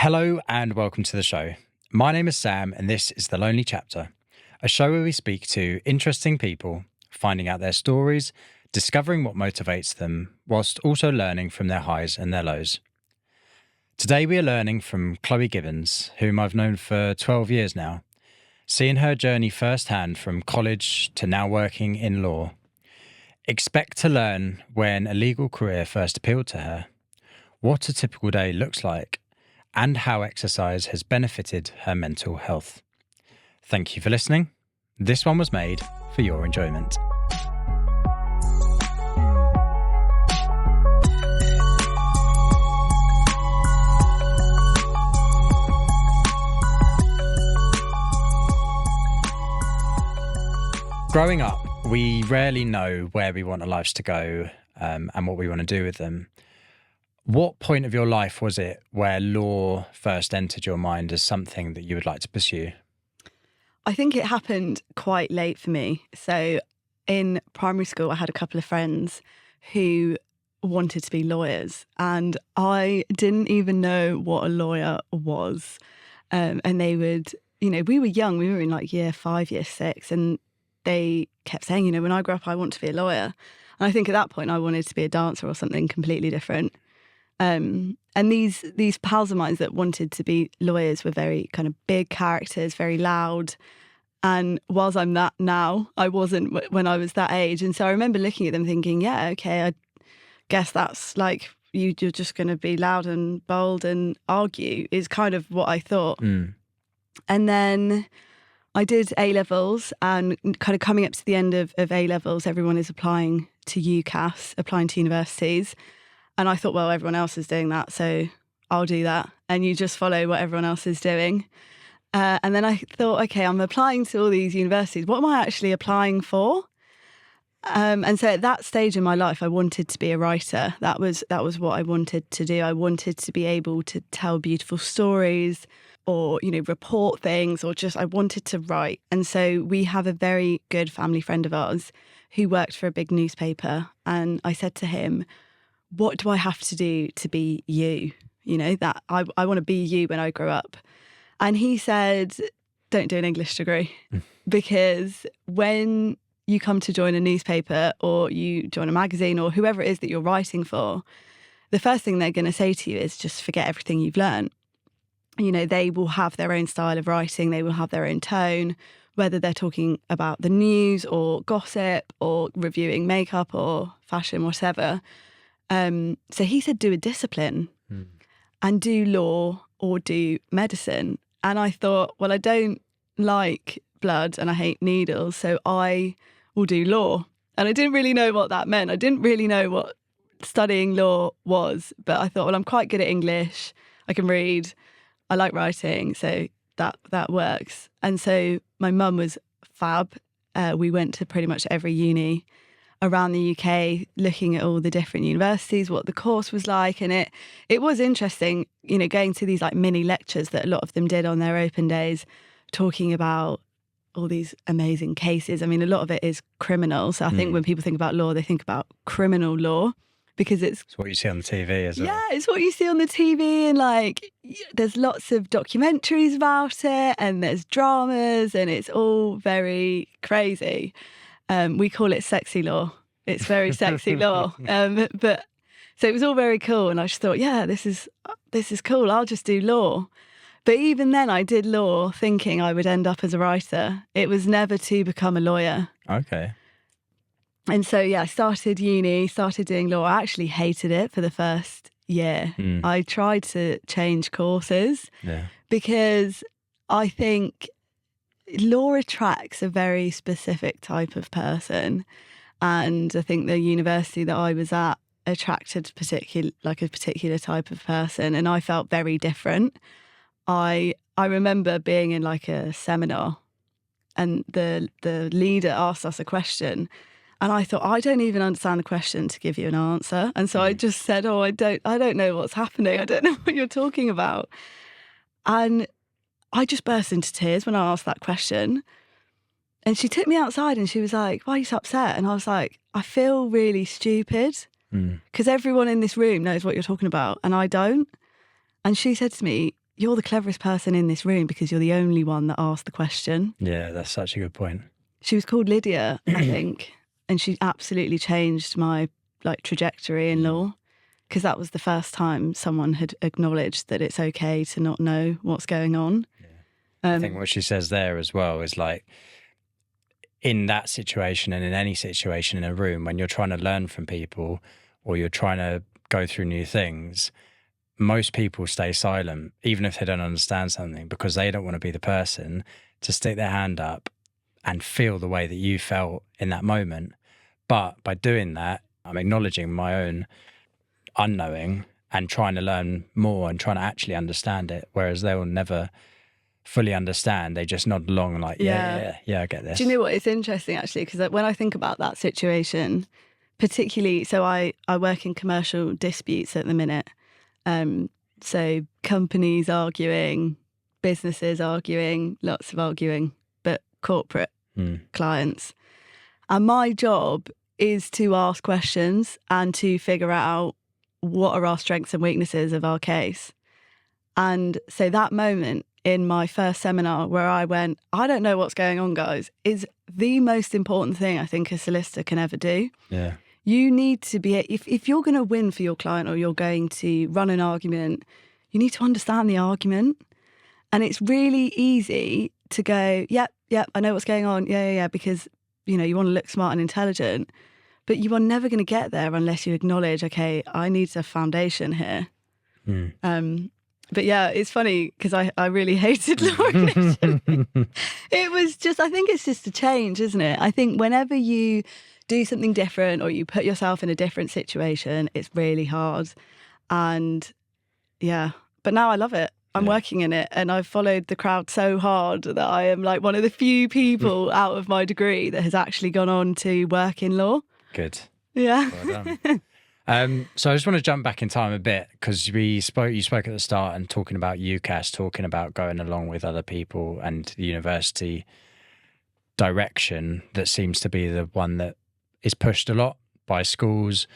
Hello and welcome to the show. My name is Sam and this is The Lonely Chapter, a show where we speak to interesting people, finding out their stories, discovering what motivates them, whilst also learning from their highs and their lows. Today we are learning from Chloe Gibbons, whom I've known for 12 years now, seeing her journey firsthand from college to now working in law. Expect to learn when a legal career first appealed to her, what a typical day looks like, and how exercise has benefited her mental health. Thank you for listening. This one was made for your enjoyment. Growing up, we rarely know where we want our lives to go and what we want to do with them. What point of your life was it where law first entered your mind as something that you would like to pursue? I think it happened quite late for me. So in primary school, I had a couple of friends who wanted to be lawyers and I didn't even know what a lawyer was. And they would, we were young, we were in like year 5, year 6, and they kept saying, when I grow up, I want to be a lawyer. And I think at that point I wanted to be a dancer or something completely different. And these pals of mine that wanted to be lawyers were very kind of big characters, very loud. And whilst I'm that now, I wasn't when I was that age. And so I remember looking at them thinking, yeah, okay, I guess that's like you're just going to be loud and bold and argue is kind of what I thought. And then I did A-levels, and kind of coming up to the end of A-levels, everyone is applying to UCAS, applying to universities. And I thought, well, everyone else is doing that, so I'll do that. And you just follow what everyone else is doing. And then I thought, okay, I'm applying to all these universities. What am I actually applying for? And so at that stage in my life, I wanted to be a writer. That was what I wanted to do. I wanted to be able to tell beautiful stories or, report things, or just I wanted to write. And so we have a very good family friend of ours who worked for a big newspaper. And I said to him, what do I have to do to be you? That I want to be you when I grow up. And he said, don't do an English degree because when you come to join a newspaper or you join a magazine or whoever it is that you're writing for, the first thing they're going to say to you is just forget everything you've learned. They will have their own style of writing. They will have their own tone, whether they're talking about the news or gossip or reviewing makeup or fashion, whatever. So he said, do a discipline and do law or do medicine. And I thought, well, I don't like blood and I hate needles, so I will do law. And I didn't really know what that meant. I didn't really know what studying law was, but I thought, well, I'm quite good at English. I can read. I like writing, so that works. And so my mum was fab. We went to pretty much every uni around the UK, looking at all the different universities, what the course was like. And it was interesting, going to these like mini lectures that a lot of them did on their open days, talking about all these amazing cases. I mean, a lot of it is criminal. So I think when people think about law, they think about criminal law because it's what you see on the TV as well. Yeah, it's what you see on the TV, and like there's lots of documentaries about it and there's dramas and it's all very crazy. We call it sexy law. It's very sexy law. But so it was all very cool. And I just thought, yeah, this is cool. I'll just do law. But even then I did law thinking I would end up as a writer. It was never to become a lawyer. Okay. And so, yeah, I started uni, started doing law. I actually hated it for the first year. I tried to change courses because I think law attracts a very specific type of person, and I think the university that I was at attracted a particular type of person, and I felt very different. I remember being in like a seminar, and the leader asked us a question, and I thought, I don't even understand the question to give you an answer, and so I just said, I don't know what's happening. I don't know what you're talking about, and I just burst into tears when I asked that question. And she took me outside and she was like, why are you so upset? And I was like, I feel really stupid because everyone in this room knows what you're talking about and I don't. And she said to me, you're the cleverest person in this room because you're the only one that asked the question. Yeah, that's such a good point. She was called Lydia, I think, and she absolutely changed my trajectory in law, because that was the first time someone had acknowledged that it's okay to not know what's going on. I think what she says there as well is like, in that situation and in any situation in a room, when you're trying to learn from people or you're trying to go through new things, most people stay silent, even if they don't understand something, because they don't want to be the person to stick their hand up and feel the way that you felt in that moment. But by doing that, I'm acknowledging my own unknowing and trying to learn more and trying to actually understand it, whereas they will never fully understand. They just nod along and like, yeah, I get this. Do you know what? It's interesting, actually, because when I think about that situation, particularly, so I work in commercial disputes at the minute. So companies arguing, businesses arguing, lots of arguing, but corporate clients. And my job is to ask questions and to figure out what are our strengths and weaknesses of our case. And so that moment in my first seminar where I went, I don't know what's going on, guys, is the most important thing I think a solicitor can ever do. Yeah. You need to be, if you're going to win for your client or you're going to run an argument, you need to understand the argument. And it's really easy to go, yep, I know what's going on. Yeah, because, you want to look smart and intelligent. But you are never going to get there unless you acknowledge, okay, I need a foundation here. But yeah, it's funny because I really hated law initially. It was just, I think it's just a change, isn't it? I think whenever you do something different or you put yourself in a different situation, it's really hard. And yeah, but now I love it. I'm working in it, and I've followed the crowd so hard that I am like one of the few people out of my degree that has actually gone on to work in law. Good. Yeah. Well done. So I just want to jump back in time a bit, because you spoke at the start and talking about UCAS, talking about going along with other people and the university direction that seems to be the one that is pushed a lot by schools.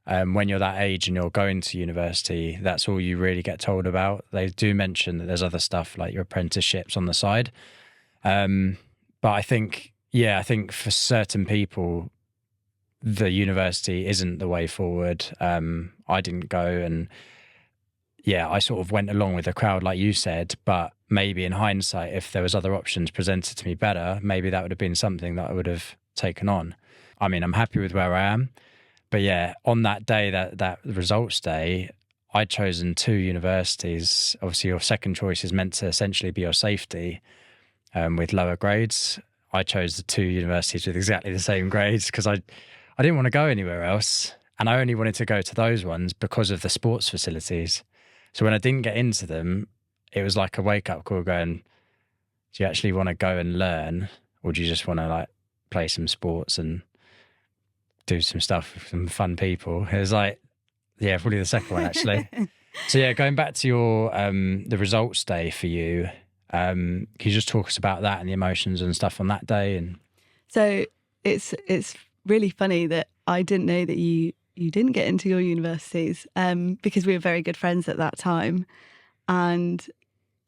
When you're that age and you're going to university, that's all you really get told about. They do mention that there's other stuff like your apprenticeships on the side. But I think for certain people, the university isn't the way forward. I didn't go, and I sort of went along with the crowd, like you said, but maybe in hindsight, if there was other options presented to me better, maybe that would have been something that I would have taken on. I mean, I'm happy with where I am, but on that day, that results day, I'd chosen 2 universities. Obviously, your second choice is meant to essentially be your safety, with lower grades. I chose the 2 universities with exactly the same grades because I didn't want to go anywhere else. And I only wanted to go to those ones because of the sports facilities. So when I didn't get into them, it was like a wake-up call going, do you actually want to go and learn? Or do you just want to like play some sports and do some stuff with some fun people? It was like, probably the second one actually. So going back to your the results day for you, can you just talk us about that and the emotions and stuff on that day? And so it's really funny that I didn't know that you didn't get into your universities, because we were very good friends at that time, and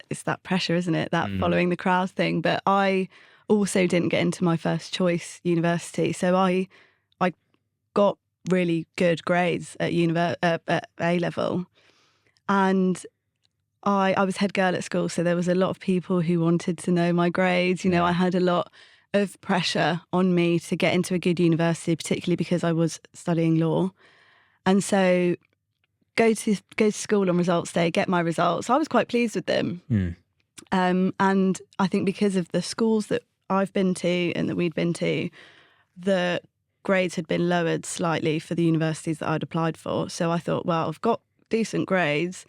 it's that pressure, isn't it, that following the crowd thing. But I also didn't get into my first choice university, so I got really good grades at at A level, and I was head girl at school, so there was a lot of people who wanted to know my grades. I had a lot of pressure on me to get into a good university, particularly because I was studying law. And so go to school on results day, get my results. I was quite pleased with them. And I think because of the schools that I've been to and that we'd been to, the grades had been lowered slightly for the universities that I'd applied for. So I thought, well, I've got decent grades.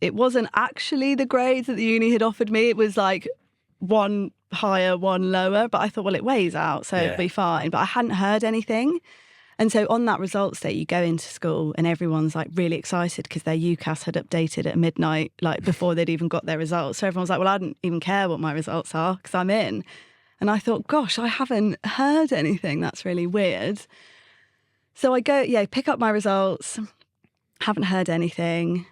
It wasn't actually the grades that the uni had offered me. It was like one higher, one lower, but I thought, well, it weighs out, so it'll be fine. But I hadn't heard anything. And so on that results day, you go into school and everyone's like really excited because their UCAS had updated at midnight, like before they'd even got their results. So everyone's like, well, I don't even care what my results are because I'm in. And I thought, gosh, I haven't heard anything. That's really weird. So I go, pick up my results, haven't heard anything.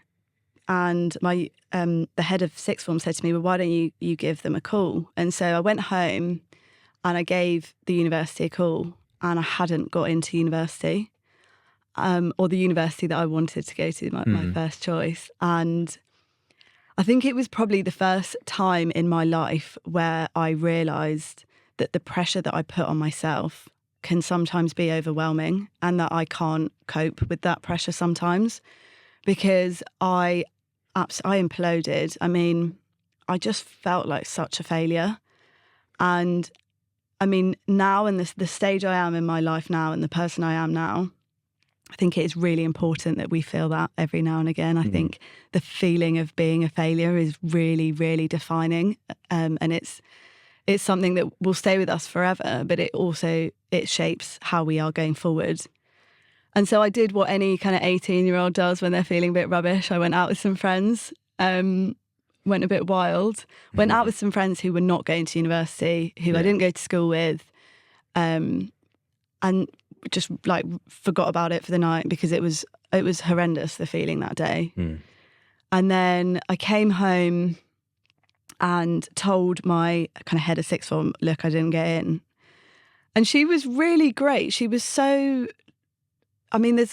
and my the head of sixth form said to me, well, why don't you give them a call? And so I went home and I gave the university a call, and I hadn't got into university, or the university that I wanted to go to, my first choice. And I think it was probably the first time in my life where I realised that the pressure that I put on myself can sometimes be overwhelming, and that I can't cope with that pressure sometimes, because I imploded. I mean, I just felt like such a failure. And I mean, now in the stage I am in my life now and the person I am now, I think it is really important that we feel that every now and again. I think the feeling of being a failure is really, really defining. And it's something that will stay with us forever, but it shapes how we are going forward. And so I did what any kind of 18-year-old does when they're feeling a bit rubbish. I went out with some friends, went a bit wild, went out with some friends who were not going to university, who I didn't go to school with, and just like forgot about it for the night, because it was horrendous, the feeling that day. And then I came home and told my kind of head of sixth form, look, I didn't get in. And she was really great. She was so, I mean, I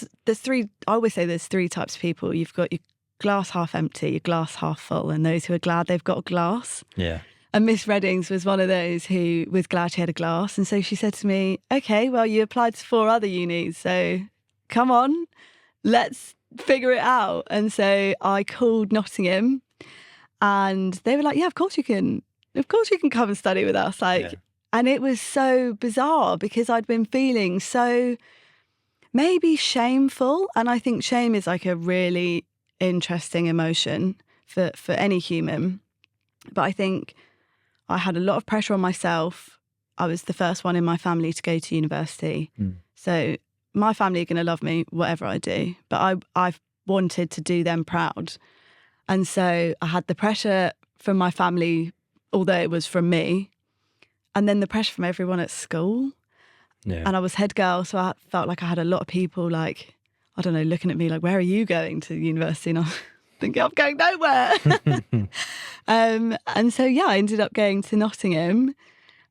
always say there's three types of people. You've got your glass half empty, your glass half full, and those who are glad they've got a glass. Yeah. And Miss Reddings was one of those who was glad she had a glass. And so she said to me, okay, well, you applied to 4 other unis, so come on, let's figure it out. And so I called Nottingham, and they were like, yeah, of course you can come and study with us. And it was so bizarre, because I'd been feeling so maybe shameful. And I think shame is like a really interesting emotion for any human. But I think I had a lot of pressure on myself. I was the first one in my family to go to university. So my family are going to love me whatever I do. But I've wanted to do them proud. And so I had the pressure from my family, although it was from me. And then the pressure from everyone at school. Yeah. And I was head girl, so I felt like I had a lot of people, like, I don't know, looking at me like, where are you going to university? And I was thinking, I'm going nowhere. And so, yeah, I ended up going to Nottingham.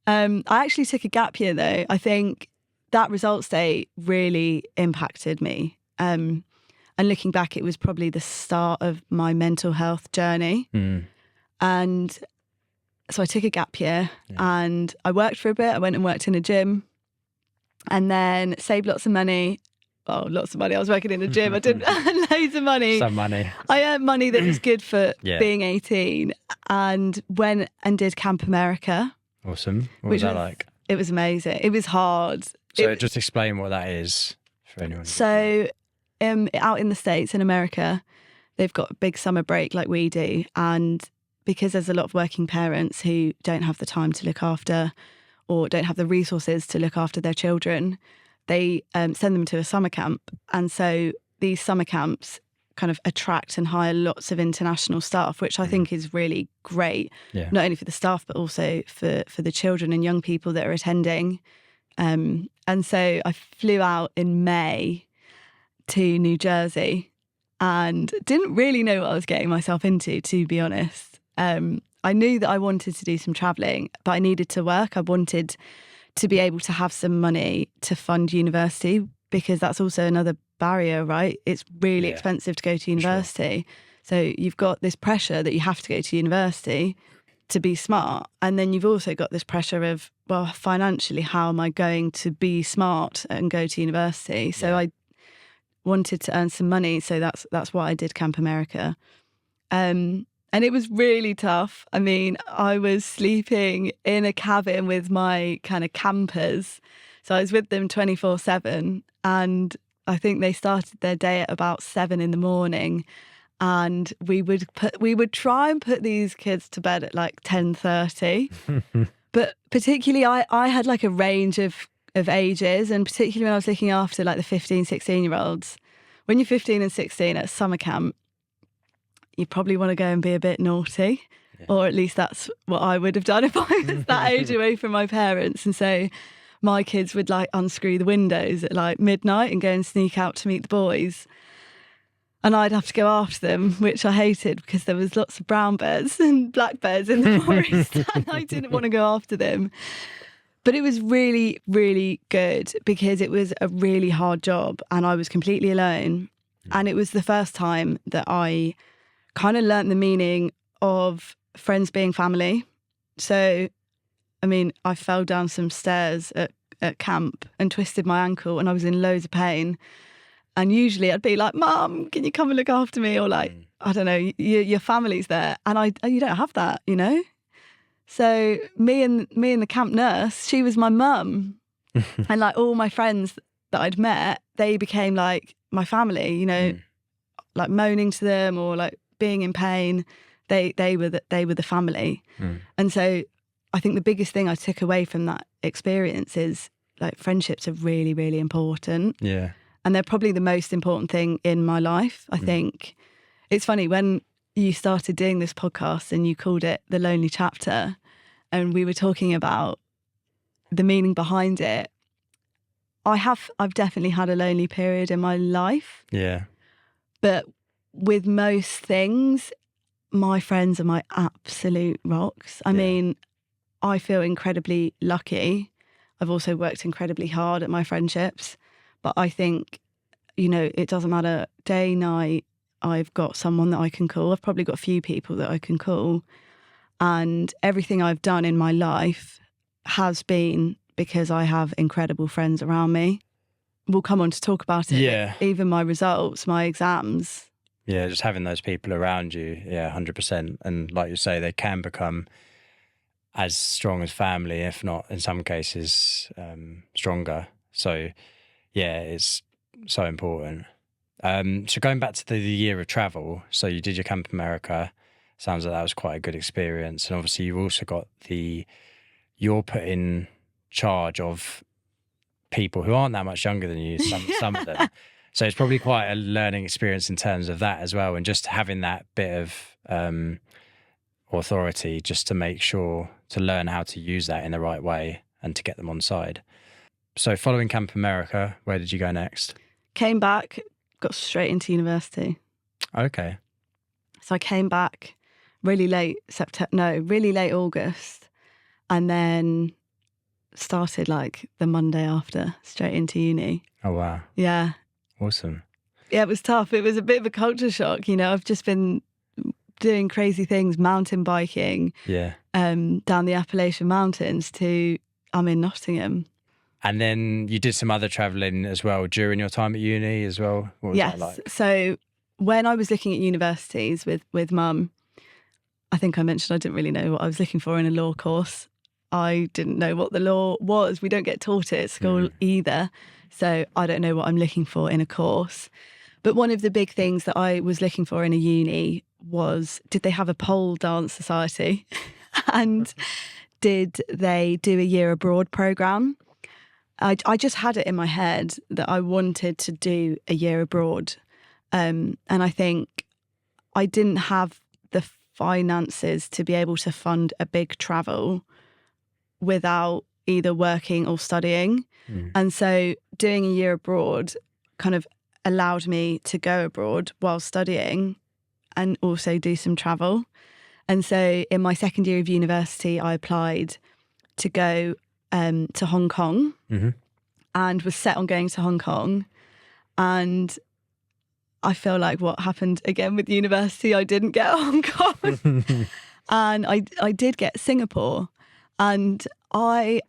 I actually took a gap year, though. I think that results day really impacted me. And looking back, it was probably the start of my mental health journey. And so I took a gap year, and I worked for a bit. I went and worked in a gym, and then saved lots of money. Oh, lots of money. I was working in a gym. I did loads of money. Some money. I earned money that was good for being 18, and went and did Camp America. Awesome. What was that like? It was amazing. It was hard. So just explain what that is for anyone. So out in the States, in America, they've got a big summer break like we do. And because there's a lot of working parents who don't have the time to look after, or don't have the resources to look after their children, they send them to a summer camp. And so these summer camps kind of attract and hire lots of international staff, which I think is really great, not only for the staff, but also for the children and young people that are attending. And so I flew out in May to New Jersey and didn't really know what I was getting myself into, to be honest. I knew that I wanted to do some travelling, but I needed to work. I wanted to be able to have some money to fund university, because that's also another barrier, right? It's really expensive to go to university. Sure. So you've got this pressure that you have to go to university to be smart. And then you've also got this pressure of, well, financially, how am I going to be smart and go to university? So I wanted to earn some money. So that's why I did Camp America. And it was really tough. I mean, I was sleeping in a cabin with my kind of campers. So I was with them 24/7. And I think they started their day at about 7 a.m. And we would try and put these kids to bed at like 10:30. But particularly I had like a range of ages, and particularly when I was looking after like the 15, 16-year-olds. When you're 15 and 16 at summer camp, you probably want to go and be a bit naughty, or at least that's what I would have done if I was that age away from my parents. And so my kids would like unscrew the windows at like midnight and go and sneak out to meet the boys. And I'd have to go after them, which I hated because there was lots of brown bears and black bears in the forest and I didn't want to go after them. But it was really, really good because it was a really hard job and I was completely alone. And it was the first time that I kind of learnt the meaning of friends being family. So, I mean, I fell down some stairs at camp and twisted my ankle and I was in loads of pain. And usually I'd be like, Mum, can you come and look after me? Or like, I don't know, your family's there. And you don't have that, you know? So me and the camp nurse, she was my mum. And like all my friends that I'd met, they became like my family, you know, like moaning to them or like being in pain. They were the family. And so I think the biggest thing I took away from that experience is like friendships are really, really important. Yeah. And they're probably the most important thing in my life. I think it's funny when you started doing this podcast and you called it The Lonely Chapter and we were talking about the meaning behind it. I've definitely had a lonely period in my life. Yeah. But with most things, my friends are my absolute rocks. I mean, I feel incredibly lucky. I've also worked incredibly hard at my friendships. But I think, you know, it doesn't matter day, night, I've got someone that I can call. I've probably got a few people that I can call. And everything I've done in my life has been because I have incredible friends around me. We'll come on to talk about it. Yeah. Even my results, my exams. Yeah, just having those people around you. Yeah, 100%. And like you say, they can become as strong as family, if not in some cases stronger. So yeah, it's so important. So going back to the year of travel, so you did your Camp America. Sounds like that was quite a good experience. And obviously you've also got you're put in charge of people who aren't that much younger than you, some of them. So it's probably quite a learning experience in terms of that as well. And just having that bit of authority just to make sure to learn how to use that in the right way and to get them on side. So following Camp America, where did you go next? Came back, got straight into university. Okay. So I came back really late August, and then started like the Monday after, straight into uni. Oh, wow. Yeah. Awesome. Yeah, it was tough. It was a bit of a culture shock. You know, I've just been doing crazy things, mountain biking, down the Appalachian Mountains I'm in Nottingham. And then you did some other travelling as well during your time at uni as well? What was that like? So when I was looking at universities with Mum, I think I mentioned I didn't really know what I was looking for in a law course. I didn't know what the law was. We don't get taught it at school either. So I don't know what I'm looking for in a course. But one of the big things that I was looking for in a uni was, did they have a pole dance society? And did they do a year abroad programme? I just had it in my head that I wanted to do a year abroad. And I think I didn't have the finances to be able to fund a big travel without either working or studying. And so doing a year abroad kind of allowed me to go abroad while studying and also do some travel. And so in my second year of university, I applied to go to Hong Kong and was set on going to Hong Kong. And I feel like what happened again with university, I didn't get Hong Kong. And I did get Singapore. And I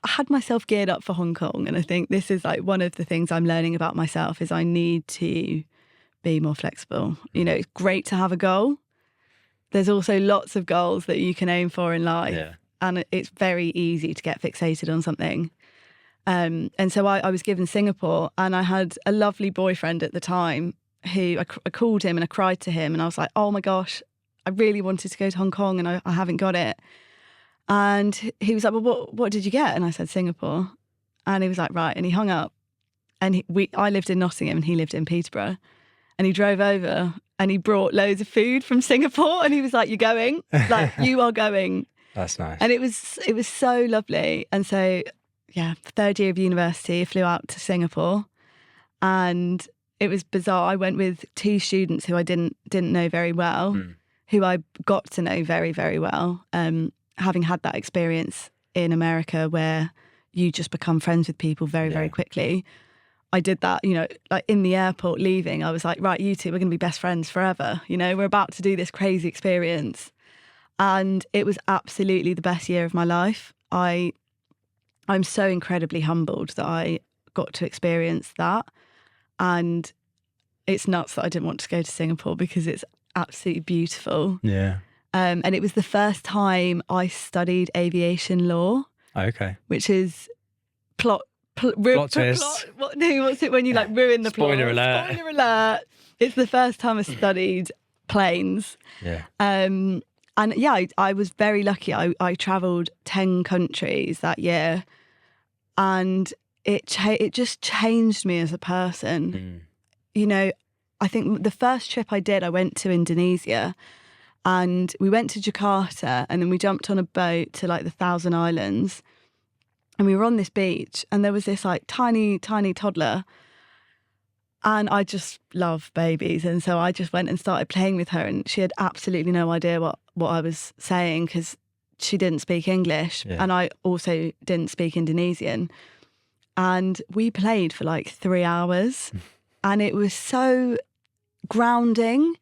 had myself geared up for Hong Kong. And I think this is like one of the things I'm learning about myself is I need to be more flexible. You know, it's great to have a goal. There's also lots of goals that you can aim for in life. Yeah. And it's very easy to get fixated on something. And so I was given Singapore, and I had a lovely boyfriend at the time who I called him and I cried to him and I was like, oh my gosh, I really wanted to go to Hong Kong and I haven't got it. And he was like, well, what did you get? And I said, Singapore. And he was like, right. And he hung up. And I lived in Nottingham and he lived in Peterborough. And he drove over and he brought loads of food from Singapore. And he was like, you're going? Like, you are going. That's nice. And it was so lovely. And so, yeah, third year of university, I flew out to Singapore. And it was bizarre. I went with two students who I didn't know very well, who I got to know very, very well, having had that experience in America where you just become friends with people very, very quickly. I did that, you know, like in the airport leaving, I was like, right, you two, we're going to be best friends forever. You know, we're about to do this crazy experience. And it was absolutely the best year of my life. I'm so incredibly humbled that I got to experience that. And it's nuts that I didn't want to go to Singapore because it's absolutely beautiful. Yeah. And it was the first time I studied aviation law. Okay. Which is plot twist. What's it when you like ruin the plot? Spoiler alert. Spoiler alert. It's the first time I studied planes. Yeah. And yeah, I was very lucky. I travelled 10 countries that year, and it just changed me as a person. You know, I think the first trip I did, I went to Indonesia, and we went to Jakarta, and then we jumped on a boat to like the Thousand Islands, and we were on this beach, and there was this like tiny toddler, and I just love babies, and so I just went and started playing with her, and she had absolutely no idea what I was saying because she didn't speak English, and I also didn't speak Indonesian, and we played for like 3 hours, and it was so grounding,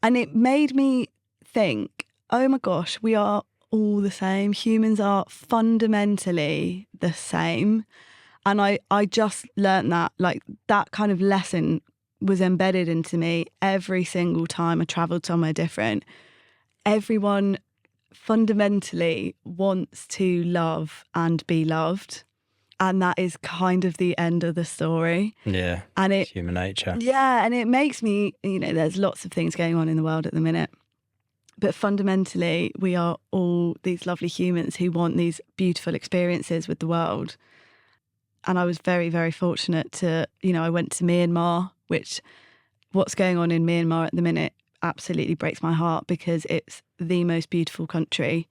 and it made me think, oh my gosh, we are all the same. Humans are fundamentally the same. And I just learned that, like, that kind of lesson was embedded into me every single time I travelled somewhere different. Everyone fundamentally wants to love and be loved. And that is kind of the end of the story. Yeah. And it's human nature. Yeah. And it makes me, you know, there's lots of things going on in the world at the minute. But fundamentally, we are all these lovely humans who want these beautiful experiences with the world. And I was very, very fortunate to, you know, I went to Myanmar, which what's going on in Myanmar at the minute absolutely breaks my heart because it's the most beautiful country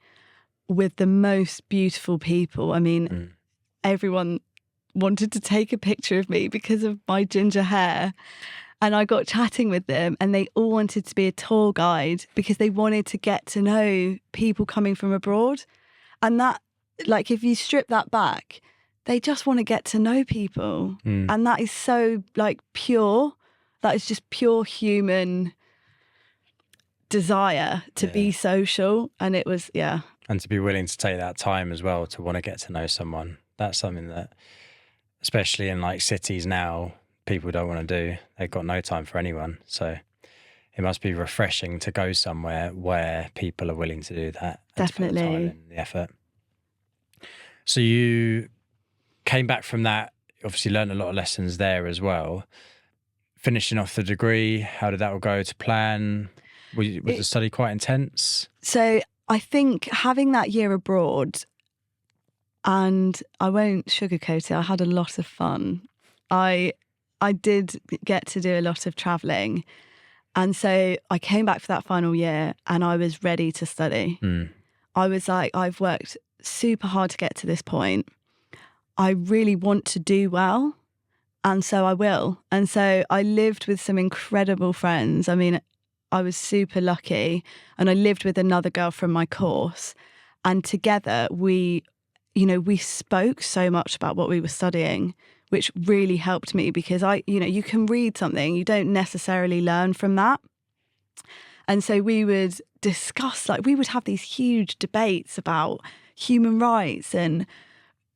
with the most beautiful people. I mean, everyone wanted to take a picture of me because of my ginger hair. And I got chatting with them, and they all wanted to be a tour guide because they wanted to get to know people coming from abroad. And that, like, if you strip that back, they just want to get to know people. And that is so, like, pure. That is just pure human desire to be social. And it was, And to be willing to take that time as well to want to get to know someone. That's something that, especially in like cities now, people don't want to do. They've got no time for anyone. So it must be refreshing to go somewhere where people are willing to do that. Definitely. To put the time and the effort. So you came back from that, obviously learned a lot of lessons there as well. Finishing off the degree, how did that all go to plan? Was the study quite intense? So I think having that year abroad, and I won't sugarcoat it, I had a lot of fun. I did get to do a lot of travelling. And so I came back for that final year and I was ready to study. I was like, I've worked super hard to get to this point. I really want to do well. And so I will. And so I lived with some incredible friends. I mean, I was super lucky. And I lived with another girl from my course. And together we spoke so much about what we were studying, which really helped me because you can read something, you don't necessarily learn from that. And so we would discuss, like, we would have these huge debates about human rights and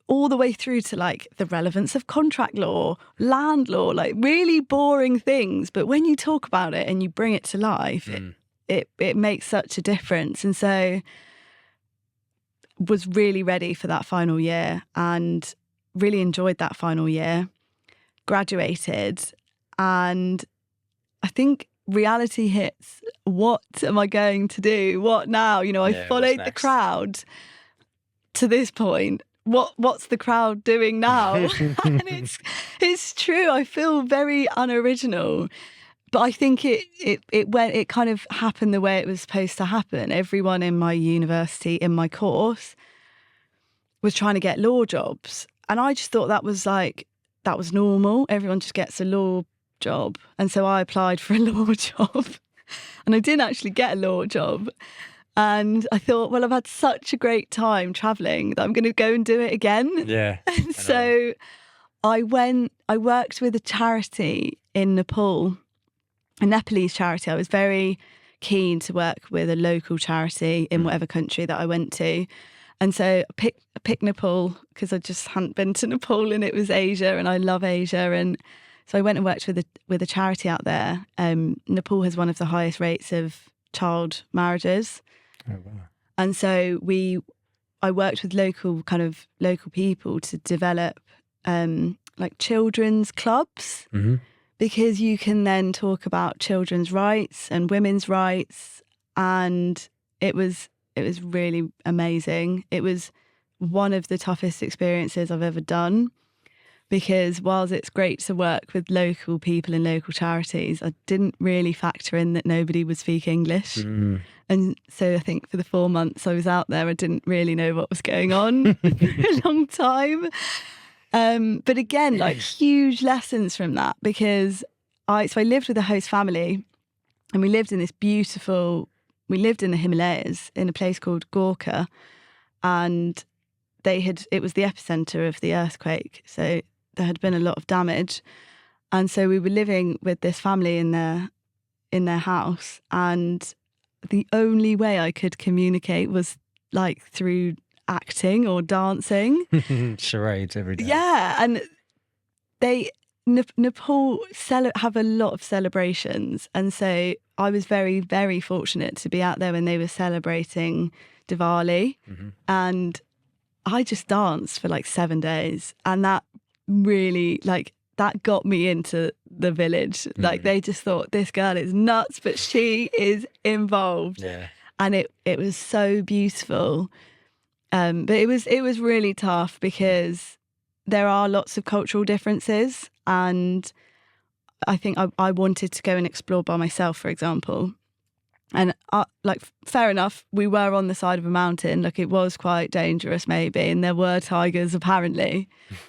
all the way through to like the relevance of contract law, land law, like really boring things. But when you talk about it and you bring it to life, it makes such a difference. And so was really ready for that final year and really enjoyed that final year, graduated, and I think reality hits. What am I going to do? What now? You know, I followed the crowd to this point. What's the crowd doing now? And it's true. I feel very unoriginal. But I think it kind of happened the way it was supposed to happen. Everyone in my university, in my course, was trying to get law jobs. And I just thought that was normal. Everyone just gets a law job. And so I applied for a law job and I didn't actually get a law job. And I thought, well, I've had such a great time traveling that I'm going to go and do it again. Yeah. And so I worked with a charity in Nepal, a Nepalese charity. I was very keen to work with a local charity in whatever country that I went to. And so I picked Nepal because I just hadn't been to Nepal, and it was Asia and I love Asia. And so I went and worked with a charity out there. Nepal has one of the highest rates of child marriages. Oh, wow. And so I worked with local people to develop like children's clubs, because you can then talk about children's rights and women's rights. And it was really amazing. It was one of the toughest experiences I've ever done, because whilst it's great to work with local people in local charities, I didn't really factor in that nobody would speak English. And so I think for the 4 months I was out there, I didn't really know what was going on for a long time. But again, like huge lessons from that, because I lived with a host family, and we lived in the Himalayas in a place called Gorkha, and it was the epicenter of the earthquake. So there had been a lot of damage. And so we were living with this family in their house, and the only way I could communicate was like through acting or dancing. Charades every day. Yeah, and Nepal have a lot of celebrations, and so I was very, very fortunate to be out there when they were celebrating Diwali, and I just danced for like 7 days, and that really that got me into the village. Like they just thought, this girl is nuts, but she is involved. Yeah. And it was so beautiful. But it was really tough because there are lots of cultural differences, and I think I wanted to go and explore by myself, for example. And fair enough, we were on the side of a mountain. Like, it was quite dangerous maybe, and there were tigers apparently.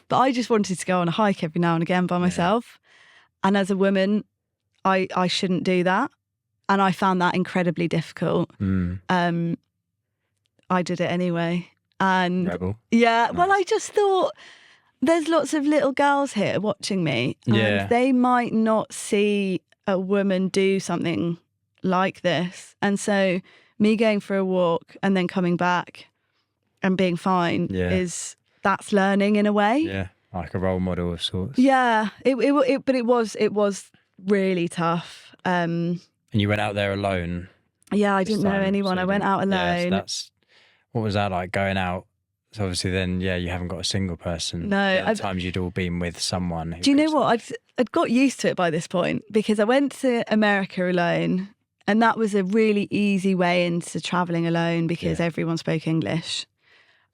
But I just wanted to go on a hike every now and again by myself. And as a woman, I shouldn't do that. And I found that incredibly difficult. I did it anyway. And Rebel. yeah, Nice. well, I just thought there's lots of little girls here watching me, and they might not see a woman do something like this. And so me going for a walk and then coming back and being fine that's learning in a way. Yeah, like a role model of sorts. Yeah, but it was really tough. And you went out there alone? Yeah, I didn't know anyone. I went out alone. Yeah, so what was that like, going out? So obviously then, you haven't got a single person. No. At times you'd all been with someone. Do you know what? I'd got used to it by this point, because I went to America alone, and that was a really easy way into travelling alone because everyone spoke English.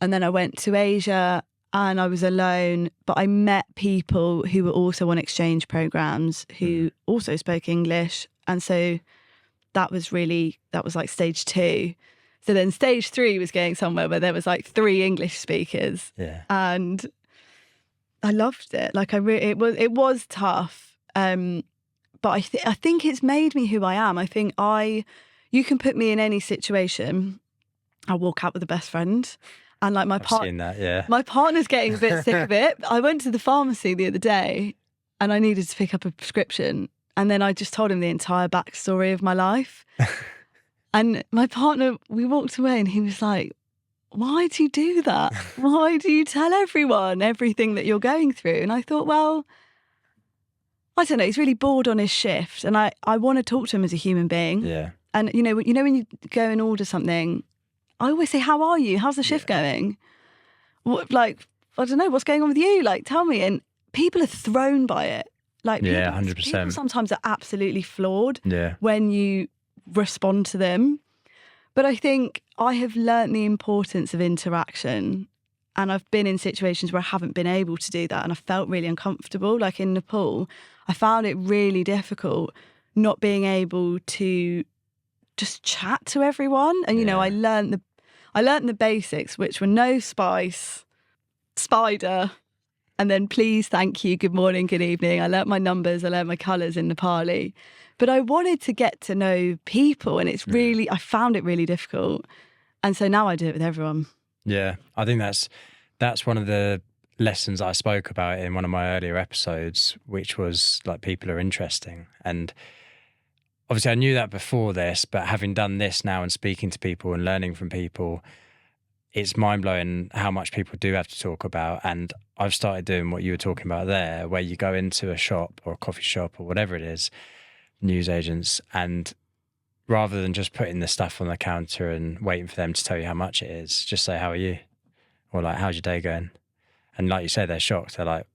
And then I went to Asia and I was alone, but I met people who were also on exchange programs who also spoke English. And so that was like stage 2. So then stage 3 was going somewhere where there was like 3 English speakers. Yeah. And I loved it. Like it was tough. But I think it's made me who I am. I think you can put me in any situation. I'll walk out with a best friend. And like I've seen that, yeah. My partner's getting a bit sick of it. I went to the pharmacy the other day and I needed to pick up a prescription. And then I just told him the entire backstory of my life. And my partner, we walked away and he was like, why do you do that? Why do you tell everyone everything that you're going through? And I thought, well, I don't know, he's really bored on his shift. And I want to talk to him as a human being. Yeah. And you know when you go and order something, I always say, how are you? How's the shift going? What, like, I don't know, what's going on with you? Like, tell me. And people are thrown by it. Like, 100%. People sometimes are absolutely flawed when you respond to them. But I think I have learnt the importance of interaction, and I've been in situations where I haven't been able to do that, and I felt really uncomfortable. Like in Nepal, I found it really difficult not being able to just chat to everyone. And I learnt the basics, which were no spice, spider, and then please, thank you, good morning, good evening. I learnt my numbers, I learnt my colours in Nepali. But I wanted to get to know people, and it's really, I found it really difficult. And so now I do it with everyone. Yeah, I think that's one of the lessons I spoke about in one of my earlier episodes, which was like people are interesting. And obviously I knew that before this, but having done this now and speaking to people and learning from people, it's mind-blowing how much people do have to talk about. And I've started doing what you were talking about there, where you go into a shop or a coffee shop or whatever it is, newsagents, and rather than just putting the stuff on the counter and waiting for them to tell you how much it is, just say, how are you? Or like, how's your day going? And like you say, they're shocked. They're like,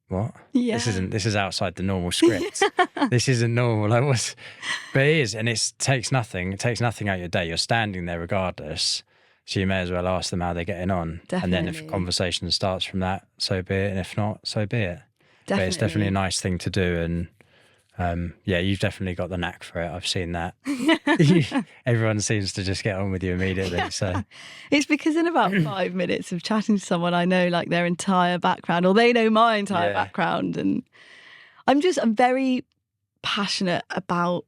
what? Yeah. This is outside the normal script. This isn't normal. Like, what's... But it is, and it takes nothing. It takes nothing out of your day. You're standing there regardless. So you may as well ask them how they're getting on. Definitely. And then if a conversation starts from that, so be it. And if not, so be it. Definitely. But it's definitely a nice thing to do. And yeah, you've definitely got the knack for it. I've seen that. Everyone seems to just get on with you immediately. Yeah. So it's because in about 5 minutes of chatting to someone, I know like their entire background, or they know my entire background. And I'm very passionate about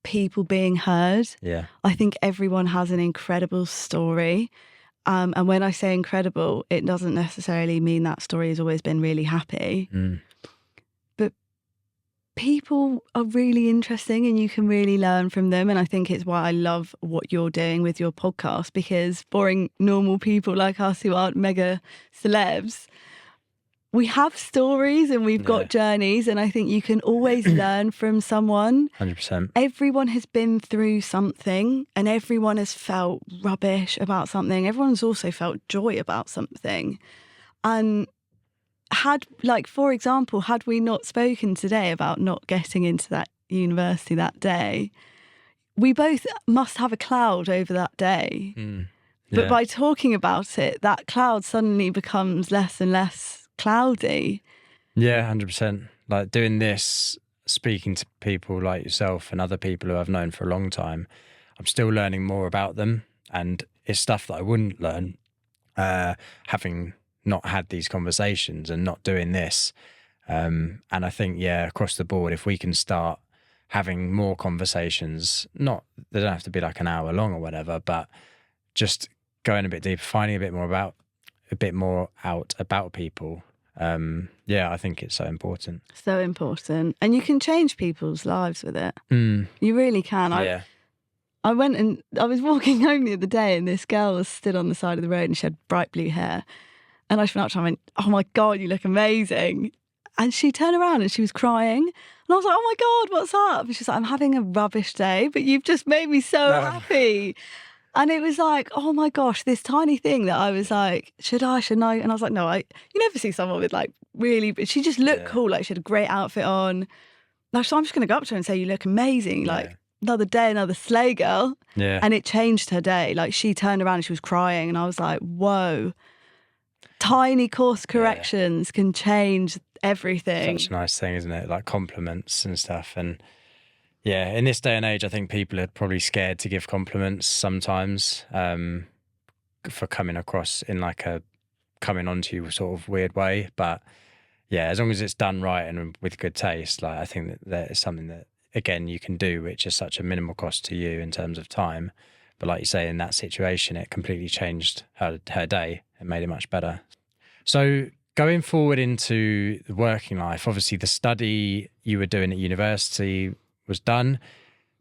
people being heard. Yeah. I think everyone has an incredible story. And when I say incredible, it doesn't necessarily mean that story has always been really happy. But people are really interesting and you can really learn from them. And I think it's why I love what you're doing with your podcast, because boring normal people like us who aren't mega celebs, we have stories and we've got journeys, and I think you can always learn from someone. 100%. Everyone has been through something and everyone has felt rubbish about something. Everyone's also felt joy about something. And for example, had we not spoken today about not getting into that university that day, we both must have a cloud over that day. But by talking about it, that cloud suddenly becomes less and less cloudy. Yeah, 100%. Like doing this, speaking to people like yourself and other people who I've known for a long time, I'm still learning more about them, and it's stuff that I wouldn't learn having not had these conversations and not doing this. And I think, across the board, if we can start having more conversations, they don't have to be like an hour long or whatever, but just going a bit deeper, finding a bit more out about people. I think it's so important. So important. And you can change people's lives with it. You really can. I went and I was walking home the other day and this girl was stood on the side of the road and she had bright blue hair. And I just went up to her and went, oh my God, you look amazing. And she turned around and she was crying. And I was like, oh my God, what's up? And she's like, I'm having a rubbish day, but you've just made me so happy. And it was like, oh my gosh, this tiny thing that I was like, shouldn't I? And I was like, no, you never see someone with like really, but she just looked cool. Like she had a great outfit on. So I'm just going to go up to her and say, you look amazing. Like another day, another slay girl. Yeah. And it changed her day. Like she turned around and she was crying. And I was like, whoa, tiny course corrections can change everything. Such a nice thing, isn't it? Like compliments and stuff. And yeah, in this day and age, I think people are probably scared to give compliments sometimes for coming across in like a coming onto you sort of weird way. But yeah, as long as it's done right and with good taste, like I think that is something that, again, you can do, which is such a minimal cost to you in terms of time. But like you say, in that situation, it completely changed her day and made it much better. So going forward into the working life, obviously the study you were doing at university was done,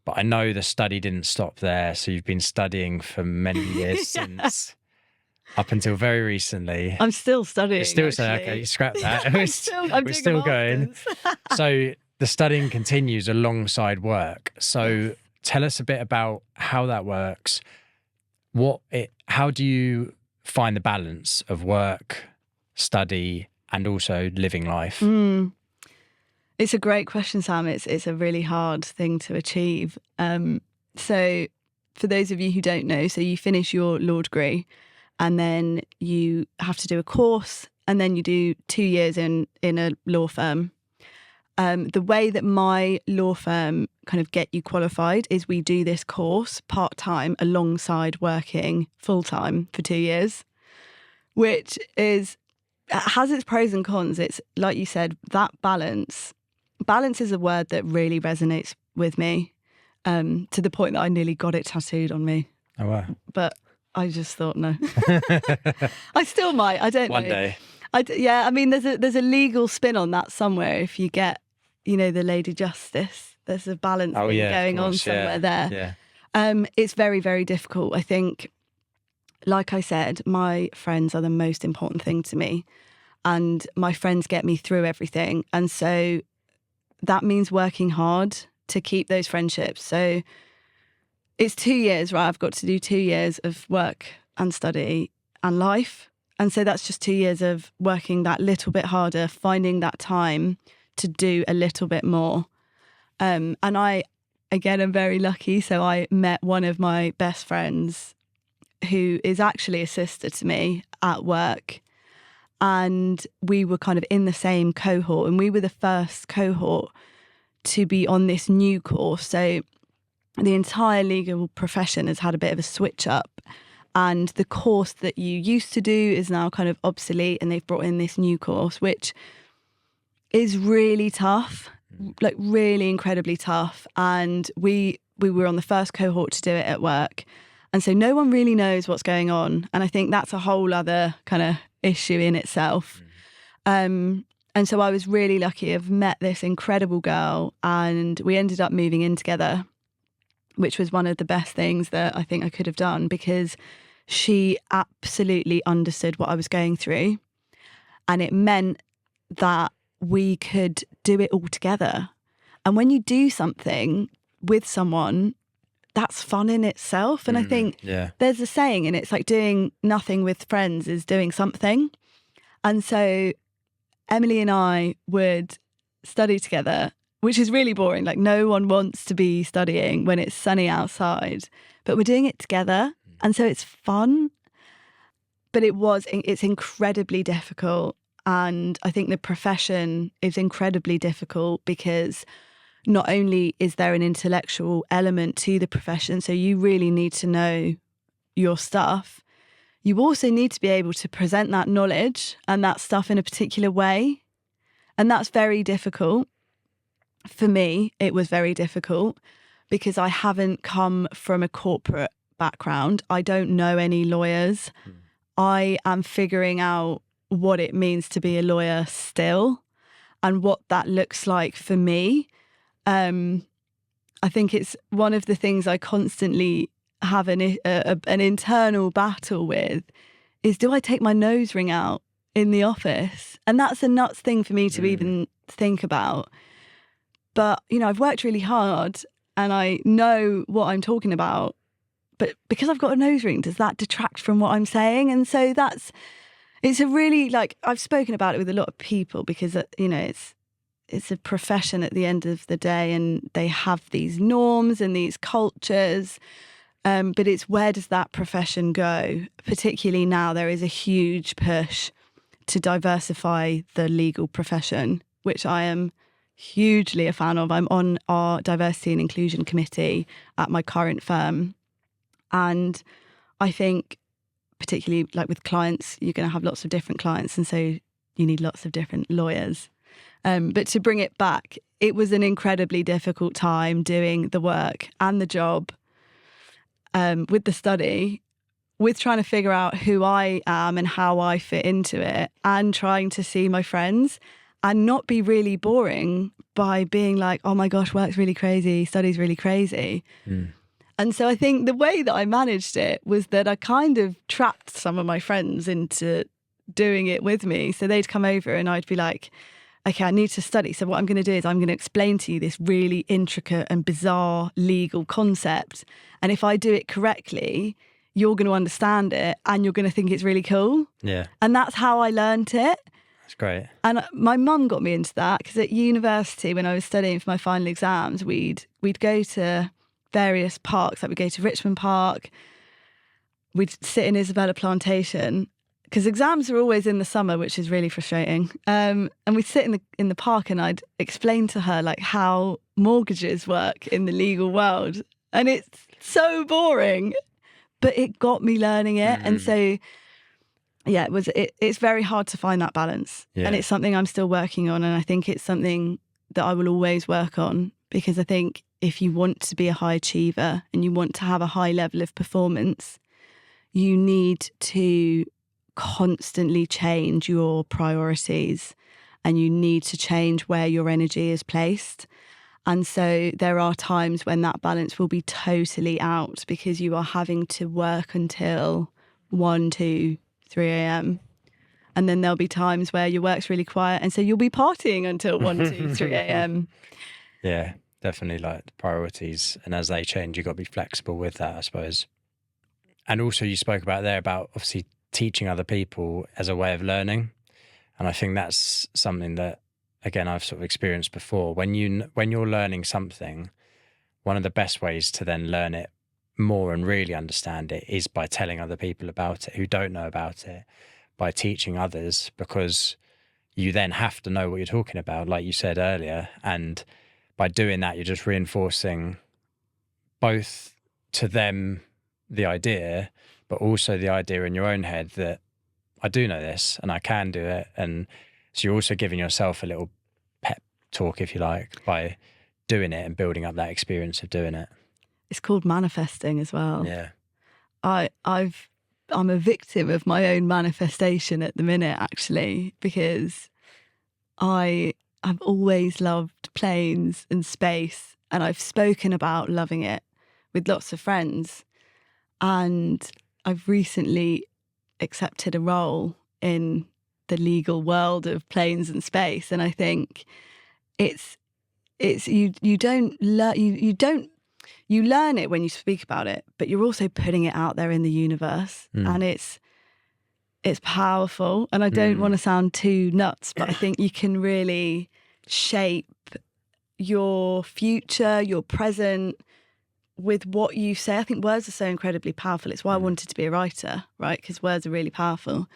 but I know the study didn't stop there. So you've been studying for many years since, up until very recently. I'm still studying. Still studying. Okay, scrap that. We're We're still going. So the studying continues alongside work. So tell us a bit about how that works. How do you find the balance of work, study, and also living life? It's a great question, Sam. It's a really hard thing to achieve. So for those of you who don't know, so you finish your law degree and then you have to do a course and then you do 2 years in a law firm. The way that my law firm kind of get you qualified is we do this course part-time alongside working full-time for 2 years, which is has its pros and cons. It's like you said, that balance. Balance is a word that really resonates with me, to the point that I nearly got it tattooed on me. Oh, wow. But I just thought, no. I still might. I don't know. One day. Yeah, I mean, there's a legal spin on that somewhere. If you get, the Lady Justice, there's a balance thing going on somewhere there. Yeah. It's very, very difficult. I think, like I said, my friends are the most important thing to me, and my friends get me through everything. And so that means working hard to keep those friendships. So it's 2 years, right? I've got to do 2 years of work and study and life. And so that's just 2 years of working that little bit harder, finding that time to do a little bit more. And I, again, am very lucky. So I met one of my best friends who is actually a sister to me at work. And we were kind of in the same cohort, and we were the first cohort to be on this new course. So the entire legal profession has had a bit of a switch up, and the course that you used to do is now kind of obsolete, and they've brought in this new course, which is really tough, like really incredibly tough. And we were on the first cohort to do it at work. And so no one really knows what's going on. And I think that's a whole other kind of issue in itself. And so I was really lucky. I've met this incredible girl, and we ended up moving in together, which was one of the best things that I think I could have done, because she absolutely understood what I was going through. And it meant that we could do it all together. And when you do something with someone, that's fun in itself. And I think there's a saying, and it's like doing nothing with friends is doing something. And so Emily and I would study together, which is really boring. Like, no one wants to be studying when it's sunny outside, but we're doing it together. And so it's fun. But it's incredibly difficult. And I think the profession is incredibly difficult because not only is there an intellectual element to the profession, so you really need to know your stuff, you also need to be able to present that knowledge and that stuff in a particular way. And that's very difficult. For me, it was very difficult because I haven't come from a corporate background. I don't know any lawyers. I am figuring out what it means to be a lawyer still and what that looks like for me. I think it's one of the things I constantly have an internal battle with is, do I take my nose ring out in the office? And that's a nuts thing for me to even think about. But, I've worked really hard and I know what I'm talking about. But because I've got a nose ring, does that detract from what I'm saying? And so it's a really, I've spoken about it with a lot of people because, it's a profession at the end of the day, and they have these norms and these cultures. But it's, where does that profession go? Particularly now, there is a huge push to diversify the legal profession, which I am hugely a fan of. I'm on our diversity and inclusion committee at my current firm. And I think, particularly with clients, you're going to have lots of different clients. And so you need lots of different lawyers. But to bring it back, it was an incredibly difficult time doing the work and the job, with the study, with trying to figure out who I am and how I fit into it, and trying to see my friends and not be really boring by being like, oh my gosh, work's really crazy, study's really crazy. And so I think the way that I managed it was that I kind of trapped some of my friends into doing it with me. So they'd come over and I'd be like, okay, I need to study. So what I'm going to do is I'm going to explain to you this really intricate and bizarre legal concept. And if I do it correctly, you're going to understand it and you're going to think it's really cool. Yeah. And that's how I learned it. That's great. And my mum got me into that because at university, when I was studying for my final exams, we'd go to various parks. Like, we'd go to Richmond Park, we'd sit in Isabella Plantation, because exams are always in the summer, which is really frustrating. And we'd sit in the park, and I'd explain to her how mortgages work in the legal world. And it's so boring, but it got me learning it. And so yeah, it's very hard to find that balance. Yeah. And it's something I'm still working on. And I think it's something that I will always work on, because I think if you want to be a high achiever and you want to have a high level of performance, you need to constantly change your priorities, and you need to change where your energy is placed. And so there are times when that balance will be totally out, because you are having to work until 1, 2, 3 a.m. And then there'll be times where your work's really quiet, and so you'll be partying until 1, 2, 3 a.m. Yeah, definitely, like the priorities. And as they change, you've got to be flexible with that, I suppose. And also you spoke about there about obviously teaching other people as a way of learning. And I think that's something that, again, I've sort of experienced before. When you're learning something, one of the best ways to then learn it more and really understand it is by telling other people about it who don't know about it, by teaching others, because you then have to know what you're talking about, like you said earlier. And by doing that, you're just reinforcing both to them the idea, but also the idea in your own head that I do know this and I can do it. And so you're also giving yourself a little pep talk, if you like, by doing it and building up that experience of doing it. It's called manifesting as well. Yeah. I'm a victim of my own manifestation at the minute, actually, because I've always loved planes and space, and I've spoken about loving it with lots of friends. And I've recently accepted a role in the legal world of planes and space, and I think you learn it when you speak about it, but you're also putting it out there in the universe, and it's powerful. And I don't want to sound too nuts, but I think you can really shape your future, your present, with what you say. I think words are so incredibly powerful. It's why I wanted to be a writer, right? Because words are really powerful.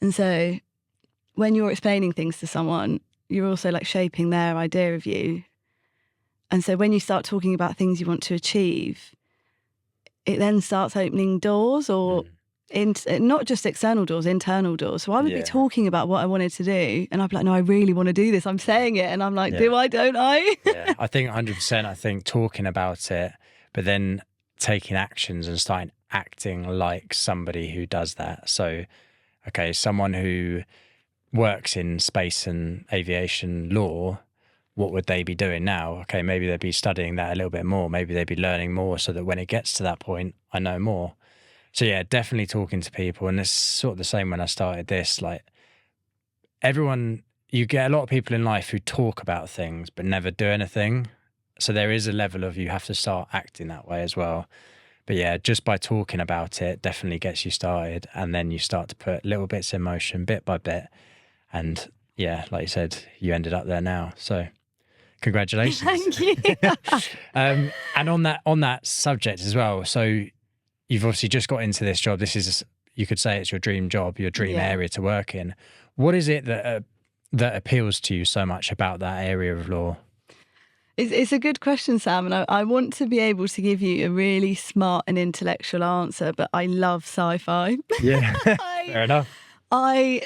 And so when you're explaining things to someone, you're also like shaping their idea of you. And so when you start talking about things you want to achieve, it then starts opening doors, or not just external doors, internal doors. So I would be talking about what I wanted to do, and I'd be like, no, I really want to do this. I'm saying it, and I'm like, do I, don't I? Yeah, I think 100%. I think talking about it, but then taking actions and starting acting like somebody who does that. So, okay, someone who works in space and aviation law, what would they be doing now? Okay, maybe they'd be studying that a little bit more. Maybe they'd be learning more so that when it gets to that point, I know more. So yeah, definitely talking to people. And it's sort of the same when I started this. Like everyone, you get a lot of people in life who talk about things but never do anything. So there is a level of you have to start acting that way as well. But yeah, just by talking about it definitely gets you started. And then you start to put little bits in motion bit by bit. And yeah, like you said, you ended up there now. So congratulations. Thank you. And on that subject as well, so you've obviously just got into this job. This is, you could say it's your dream job, your dream area to work in. What is it that appeals to you so much about that area of law? It's a good question, Sam, and I want to be able to give you a really smart and intellectual answer, but I love sci-fi. Yeah, fair enough. I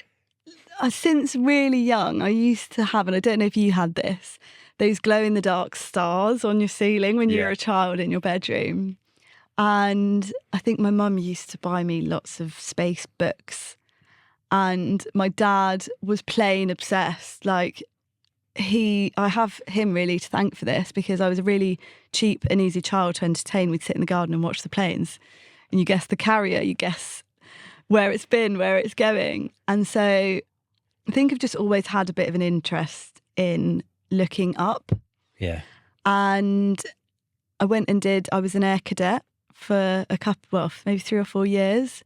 since really young, I used to have, and I don't know if you had this, those glow-in-the-dark stars on your ceiling when you were a child in your bedroom. And I think my mum used to buy me lots of space books. And my dad was plane obsessed. Like, I have him really to thank for this, because I was a really cheap and easy child to entertain. We'd sit in the garden and watch the planes. And you guess the carrier, you guess where it's been, where it's going. And so I think I've just always had a bit of an interest in looking up. Yeah. And I was an air cadet for maybe 3 or 4 years.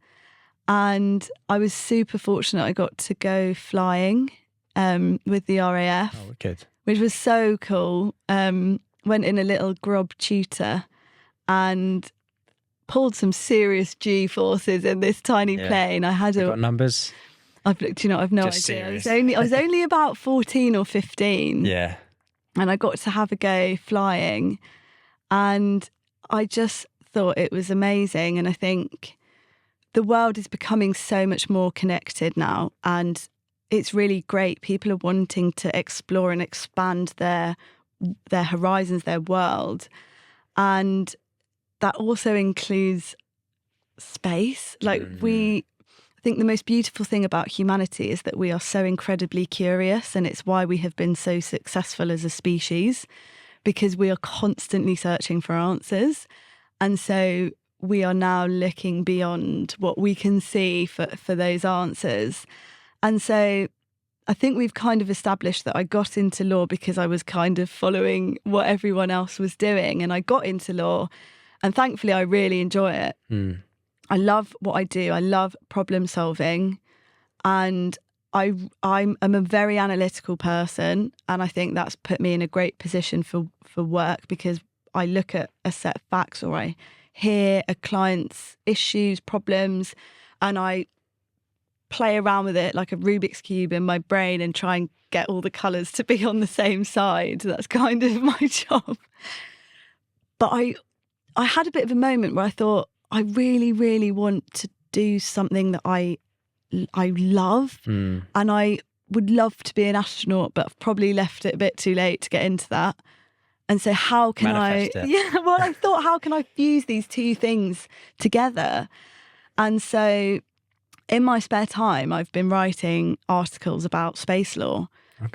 And I was super fortunate. I got to go flying with the RAF, which was so cool. Went in a little Grob tutor and pulled some serious G forces in this tiny plane. I had got numbers. I've no Just idea. Serious. I was only about 14 or 15. Yeah. And I got to have a go flying, and I just thought it was amazing. And I think the world is becoming so much more connected now, and it's really great. People are wanting to explore and expand their horizons, their world. And that also includes space. Like I think the most beautiful thing about humanity is that we are so incredibly curious, and it's why we have been so successful as a species, because we are constantly searching for answers. And so we are now looking beyond what we can see for those answers. And so I think we've kind of established that I got into law because I was kind of following what everyone else was doing. And I got into law, and thankfully I really enjoy it. I love what I do. I love problem solving, and I'm a very analytical person, and I think that's put me in a great position for work, because I look at a set of facts, or I hear a client's issues, problems, and I play around with it like a Rubik's Cube in my brain and try and get all the colours to be on the same side. That's kind of my job. But I had a bit of a moment where I thought, I really, really want to do something that I love, and I would love to be an astronaut, but I've probably left it a bit too late to get into that. And so how can Manifest it. Yeah, well, I thought, how can I fuse these two things together? And so in my spare time, I've been writing articles about space law,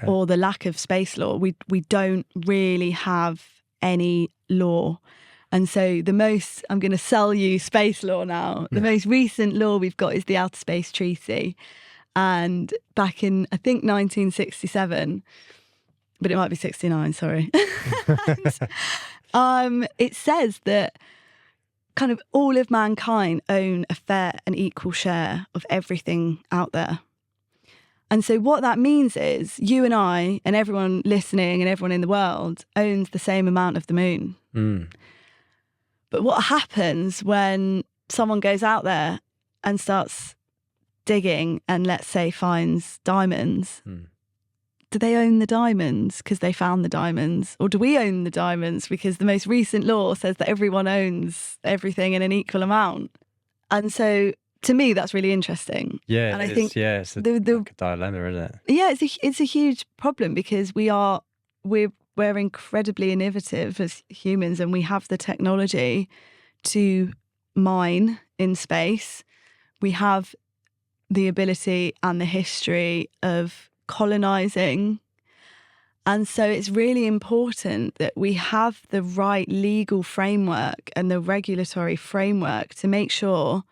or the lack of space law. We don't really have any law. And so I'm going to sell you space law now. The most recent law we've got is the Outer Space Treaty. And back in, I think, 1967, but it might be 69, sorry. It says that kind of all of mankind own a fair and equal share of everything out there. And so what that means is you and I and everyone listening and everyone in the world owns the same amount of the moon. But what happens when someone goes out there and starts digging and, let's say, finds diamonds? Do they own the diamonds because they found the diamonds? Or do we own the diamonds because the most recent law says that everyone owns everything in an equal amount? And so to me, that's really interesting. Yeah, and I think it's like a dilemma, isn't it? Yeah, it's a huge problem, because we're incredibly innovative as humans, and we have the technology to mine in space. We have the ability and the history of colonizing. And so it's really important that we have the right legal framework and the regulatory framework to make sure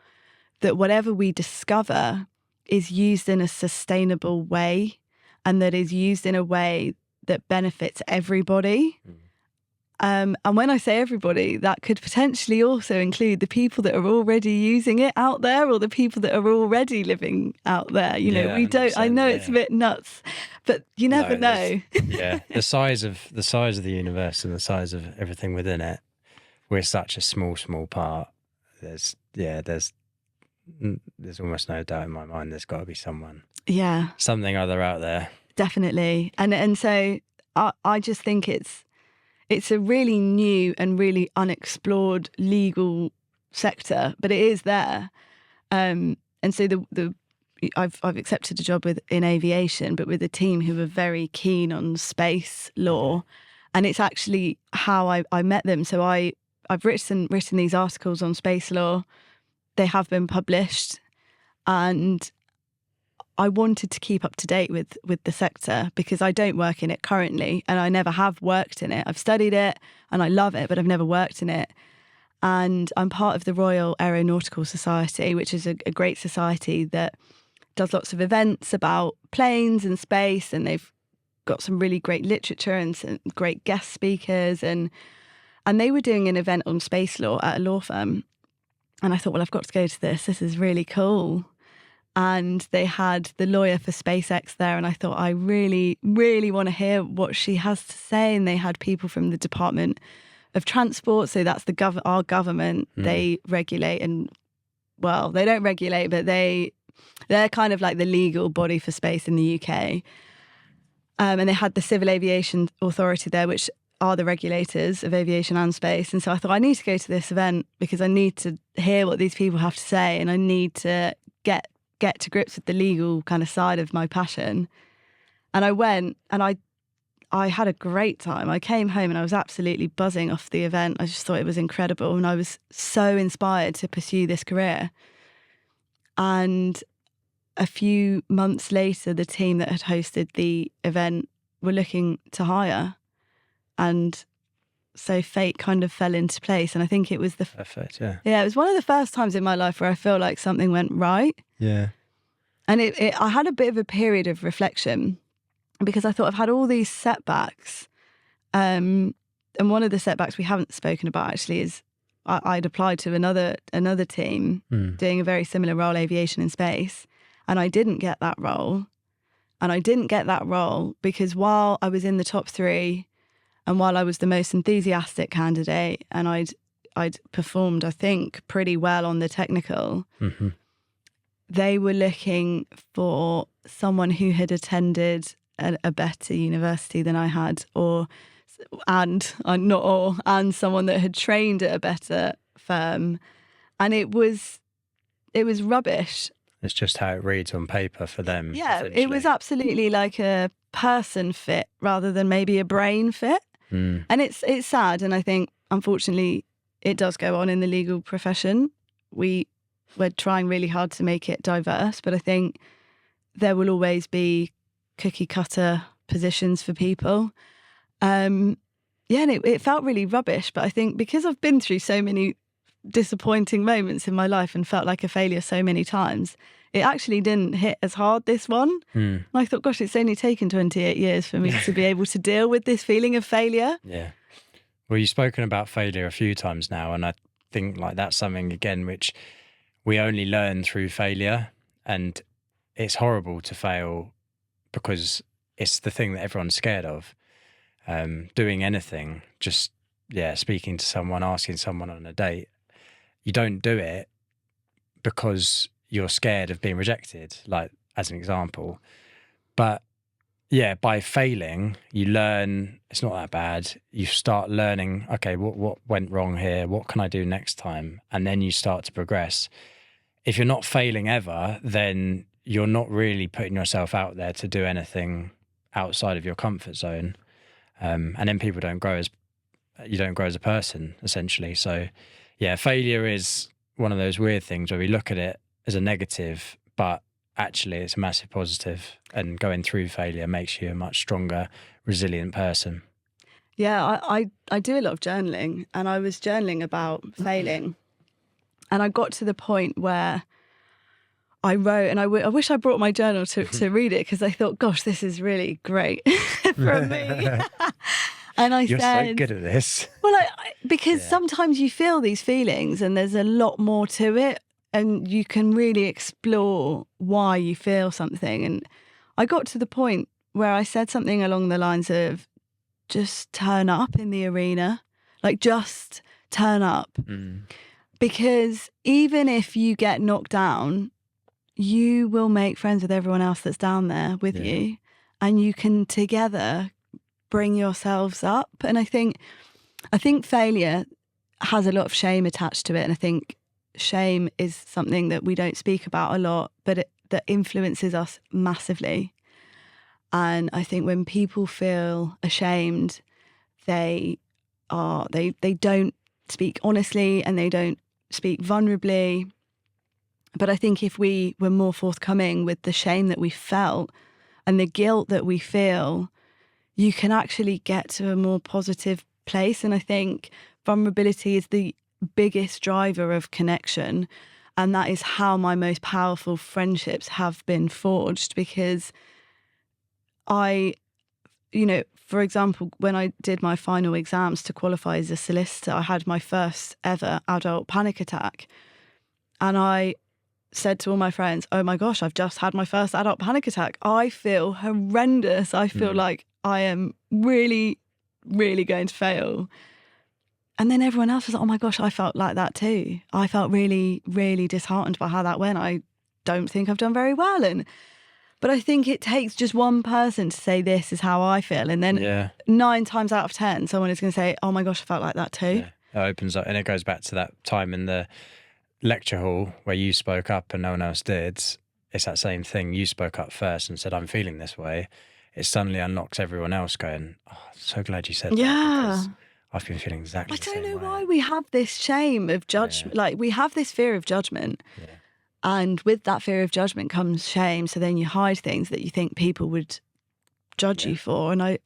that whatever we discover is used in a sustainable way, and that is used in a way that benefits everybody. And when I say everybody, that could potentially also include the people that are already using it out there, or the people that are already living out there. You know, we don't. I know it's a bit nuts, but you never know. Yeah, the size of the universe and the size of everything within it. We're such a small part. There's almost no doubt in my mind. There's got to be something other out there. Definitely. And so I just think it's a really new and really unexplored legal sector, but it is there. And so I've accepted a job in aviation, but with a team who are very keen on space law. And it's actually how I met them. So I've written these articles on space law. They have been published, and I wanted to keep up to date with the sector, because I don't work in it currently, and I never have worked in it. I've studied it and I love it, but I've never worked in it. And I'm part of the Royal Aeronautical Society, which is a great society that does lots of events about planes and space, and they've got some really great literature and some great guest speakers. And they were doing an event on space law at a law firm. And I thought, well, I've got to go to this. This is really cool. And they had the lawyer for SpaceX there, and I thought, I really, really want to hear what she has to say. And they had people from the Department of Transport, so that's our government. They regulate, and well, they don't regulate, but they're kind of like the legal body for space in the UK. And they had the Civil Aviation Authority there, which are the regulators of aviation and space. And so I thought I need to go to this event because I need to hear what these people have to say, and I need to get to grips with the legal kind of side of my passion. And I went, and I had a great time. I came home and I was absolutely buzzing off the event. I just thought it was incredible, and I was so inspired to pursue this career. And a few months later, the team that had hosted the event were looking to hire. And so fate kind of fell into place. And I think it was perfect, yeah. Yeah, it was one of the first times in my life where I feel like something went right. Yeah. And I had a bit of a period of reflection because I thought I've had all these setbacks. And one of the setbacks we haven't spoken about actually is I'd applied to another team doing a very similar role, aviation and space, and I didn't get that role. And I didn't get that role because while I was in the top 3 and while I was the most enthusiastic candidate and I'd performed, I think, pretty well on the technical, they were looking for someone who had attended a better university than I had, and someone that had trained at a better firm. And it was rubbish. It's just how it reads on paper for them. Yeah, it was absolutely like a person fit rather than maybe a brain fit. And it's sad. And I think, unfortunately, it does go on in the legal profession. We're trying really hard to make it diverse, but I think there will always be cookie cutter positions for people. And it felt really rubbish. But I think because I've been through so many disappointing moments in my life and felt like a failure so many times, it actually didn't hit as hard, this one. And I thought, gosh, it's only taken 28 years for me to be able to deal with this feeling of failure. Yeah. Well, you've spoken about failure a few times now, and I think like that's something, again, which we only learn through failure. And it's horrible to fail because it's the thing that everyone's scared of. Doing anything, just, speaking to someone, asking someone on a date, you don't do it because you're scared of being rejected, like as an example. But by failing, you learn it's not that bad. You start learning, okay, what went wrong here? What can I do next time? And then you start to progress. If you're not failing ever, then you're not really putting yourself out there to do anything outside of your comfort zone. And then you don't grow as a person, essentially. So failure is one of those weird things where we look at it as a negative, but actually it's a massive positive, and going through failure makes you a much stronger, resilient person. Yeah, I do a lot of journaling, and I was journaling about failing, and I got to the point where I wrote, and I wish I brought my journal to read it, because I thought, gosh, this is really great from me. And You're so good at this. Well, because sometimes you feel these feelings and there's a lot more to it, and you can really explore why you feel something. And I got to the point where I said something along the lines of, just turn up in the arena, like just turn up. Because even if you get knocked down, you will make friends with everyone else that's down there with you, and you can together bring yourselves up. And I think failure has a lot of shame attached to it, and I think shame is something that we don't speak about a lot, but that influences us massively. And I think when people feel ashamed, they don't speak honestly and they don't speak vulnerably. But I think if we were more forthcoming with the shame that we felt and the guilt that we feel, you can actually get to a more positive place. And I think vulnerability is the biggest driver of connection. And that is how my most powerful friendships have been forged, because for example, when I did my final exams to qualify as a solicitor, I had my first ever adult panic attack. And I said to all my friends, oh my gosh, I've just had my first adult panic attack. I feel horrendous. I feel like I am really, really going to fail. And then everyone else was like, oh my gosh, I felt like that too. I felt really, really disheartened by how that went. I don't think I've done very well. And But I think it takes just one person to say, this is how I feel. And then 9 times out of 10, someone is going to say, oh my gosh, I felt like that too. Yeah. It opens up, and it goes back to that time in the lecture hall where you spoke up and no one else did. It's that same thing. You spoke up first and said, I'm feeling this way. It suddenly unlocks everyone else going, oh, I'm so glad you said that, because I've been feeling exactly the same way. I don't know why we have this shame of judgment. Like, we have this fear of judgment. Yeah. And with that fear of judgment comes shame. So then you hide things that you think people would judge you for. And I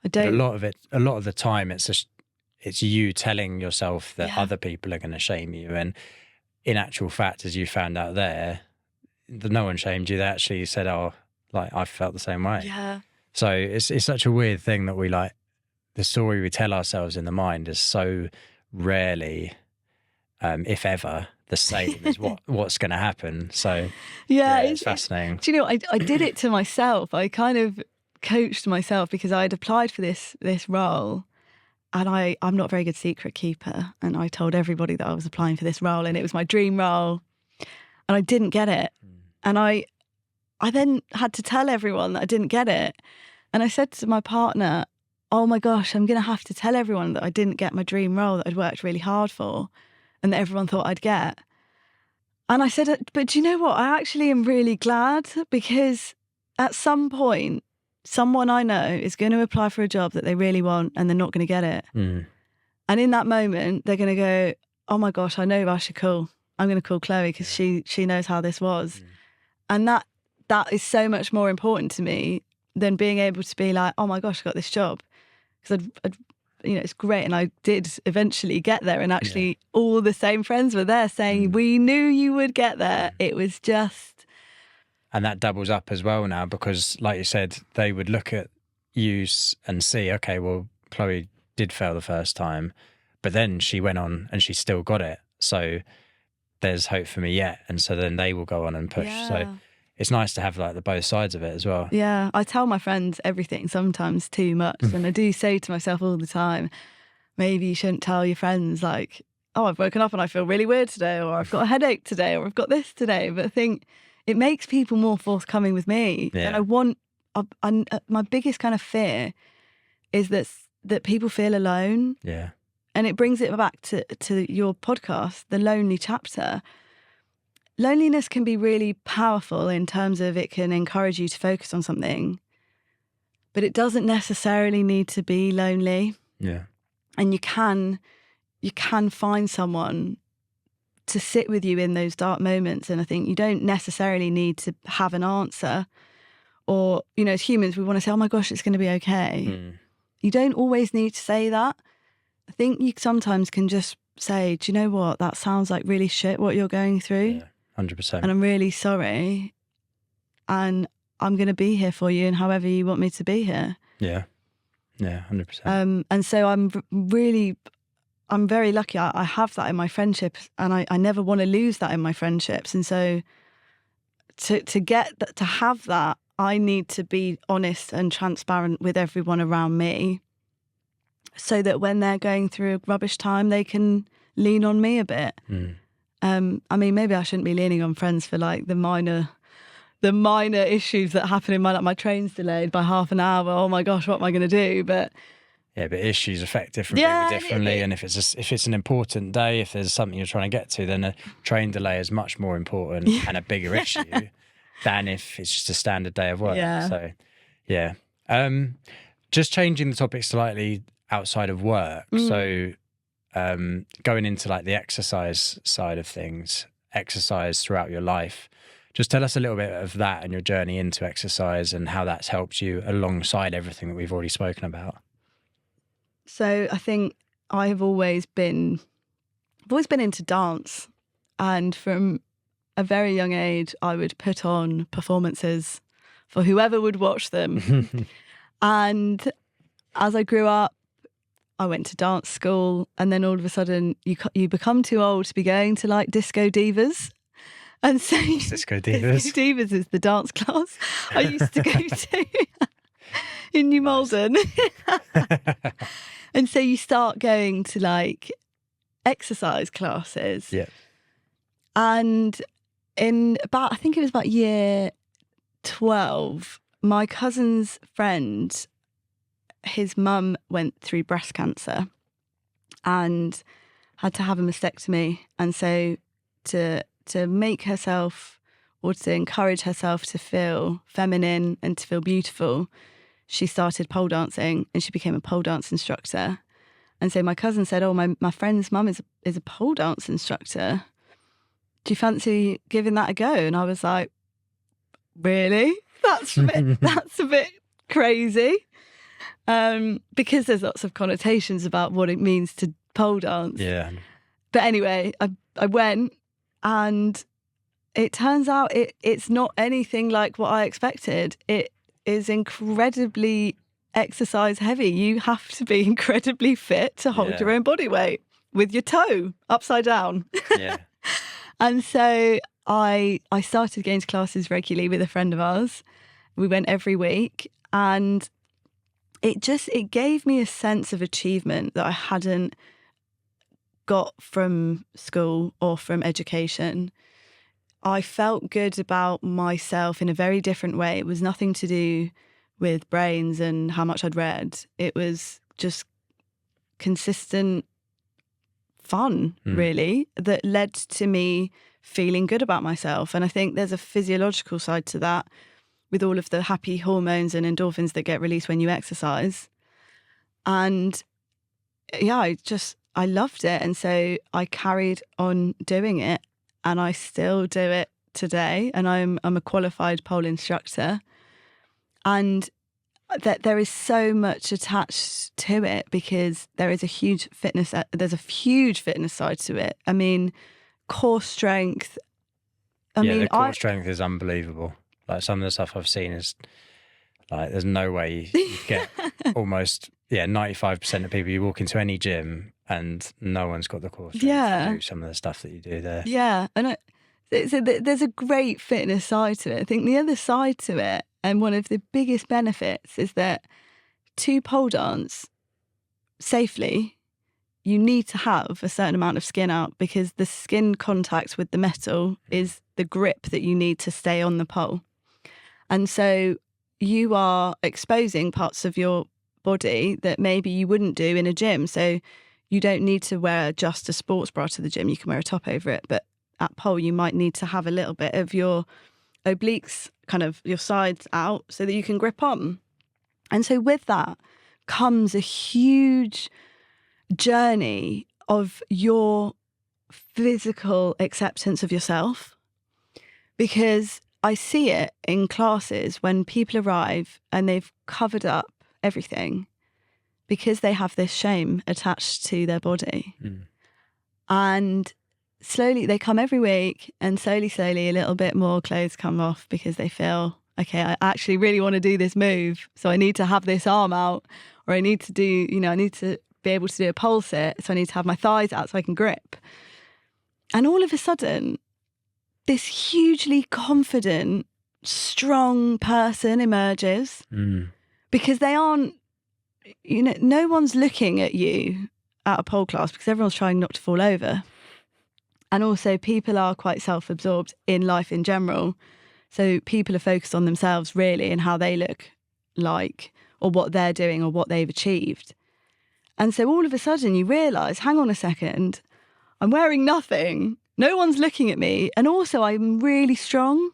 don't. But a lot of the time, it's you telling yourself that other people are going to shame you. And in actual fact, as you found out there, no one shamed you. They actually said, oh, like, I felt the same way. Yeah. So it's such a weird thing that we like, the story we tell ourselves in the mind is so rarely, if ever, the same as what's going to happen. So it's fascinating. Do you know, I did it to myself. I kind of coached myself because I'd applied for this role, and I'm not a very good secret keeper, and I told everybody that I was applying for this role, and it was my dream role, and I didn't get it. And I then had to tell everyone that I didn't get it. And I said to my partner, oh my gosh, I'm going to have to tell everyone that I didn't get my dream role that I'd worked really hard for and that everyone thought I'd get. And I said, but do you know what? I actually am really glad, because at some point, someone I know is going to apply for a job that they really want and they're not going to get it. And in that moment, they're going to go, oh my gosh, I know I should call. I'm going to call Chloe because she knows how this was. And that is so much more important to me than being able to be like, oh my gosh, I got this job. Because it's great. And I did eventually get there. And actually all the same friends were there saying, we knew you would get there. It was just... And that doubles up as well now, because like you said, they would look at you and see, okay, well, Chloe did fail the first time, but then she went on and she still got it. So there's hope for me yet. And so then they will go on and push. Yeah. So it's nice to have like the both sides of it as well. Yeah, I tell my friends everything, sometimes too much. And I do say to myself all the time, maybe you shouldn't tell your friends like, oh, I've woken up and I feel really weird today, or I've got a headache today, or I've got this today. But I think it makes people more forthcoming with me. Yeah. And my biggest kind of fear is that people feel alone. Yeah. And it brings it back to your podcast, The Lonely Chapter. Loneliness can be really powerful in terms of it can encourage you to focus on something, but it doesn't necessarily need to be lonely. Yeah. And you can find someone to sit with you in those dark moments. And I think you don't necessarily need to have an answer, or, you know, as humans, we want to say, oh my gosh, it's going to be okay. You don't always need to say that. I think you sometimes can just say, do you know what? That sounds like really shit what you're going through. Yeah, 100%. And I'm really sorry. And I'm going to be here for you, and however you want me to be here. Yeah. Yeah, 100%. And so I'm very lucky. I have that in my friendships, and I never want to lose that in my friendships. And so to have that, I need to be honest and transparent with everyone around me, so that when they're going through a rubbish time, they can lean on me a bit. I mean, maybe I shouldn't be leaning on friends for like the minor issues that happen in my life. My train's delayed by half an hour. Oh my gosh, what am I going to do? But yeah, but issues affect different people differently. And if it's an important day, if there's something you're trying to get to, then a train delay is much more important and a bigger issue than if it's just a standard day of work. Yeah. So, yeah. Just changing the topic slightly outside of work. So, going into like the exercise side of things, exercise throughout your life. Just tell us a little bit of that and your journey into exercise and how that's helped you alongside everything that we've already spoken about. So I think I've always been into dance, and from a very young age, I would put on performances for whoever would watch them. And as I grew up, I went to dance school, and then all of a sudden you become too old to be going to like disco divas. And so Disco Divas. Disco Divas is the dance class I used to go to in New Malden. And so you start going to like exercise classes. Yeah. And I think it was about year 12, my cousin's friend, his mum went through breast cancer and had to have a mastectomy. And so to make herself, or to encourage herself to feel feminine and to feel beautiful, she started pole dancing and she became a pole dance instructor. And so my cousin said, oh, my friend's mum is a pole dance instructor. Do you fancy giving that a go? And I was like, really? That's a bit crazy. Because there's lots of connotations about what it means to pole dance. Yeah. But anyway, I went, and it turns out it's not anything like what I expected. It is incredibly exercise heavy. You have to be incredibly fit to hold your own body weight with your toe upside down. Yeah. And so I started going to classes regularly with a friend of ours. We went every week, and it gave me a sense of achievement that I hadn't got from school or from education. I felt good about myself in a very different way. It was nothing to do with brains and how much I'd read. It was just consistent fun, really, that led to me feeling good about myself. And I think there's a physiological side to that, with all of the happy hormones and endorphins that get released when you exercise. And yeah, I loved it. And so I carried on doing it, and I still do it today. And I'm a qualified pole instructor. And that there is so much attached to it, because there is a huge fitness side to it. I mean, core strength. The core strength is unbelievable. Like, some of the stuff I've seen is like, there's no way you get almost 95% of people. You walk into any gym and no one's got the core strength to do some of the stuff that you do there. Yeah, and there's a great fitness side to it. I think the other side to it, and one of the biggest benefits, is that to pole dance safely, you need to have a certain amount of skin out, because the skin contact with the metal is the grip that you need to stay on the pole. And so you are exposing parts of your body that maybe you wouldn't do in a gym. So you don't need to wear just a sports bra to the gym. You can wear a top over it. But at pole, you might need to have a little bit of your obliques, kind of your sides out, so that you can grip on. And so with that comes a huge journey of your physical acceptance of yourself. Because I see it in classes when people arrive and they've covered up everything because they have this shame attached to their body. And slowly they come every week, and slowly a little bit more clothes come off, because they feel, okay, I actually really want to do this move, so I need to have this arm out, or I need to do, I need to be able to do a pole sit, so I need to have my thighs out so I can grip. And all of a sudden, this hugely confident, strong person emerges, because they aren't, no one's looking at you at a pole class, because everyone's trying not to fall over. And also, people are quite self-absorbed in life in general. So people are focused on themselves, really, and how they look like, or what they're doing, or what they've achieved. And so all of a sudden you realise, hang on a second, I'm wearing nothing. No one's looking at me. And also, I'm really strong.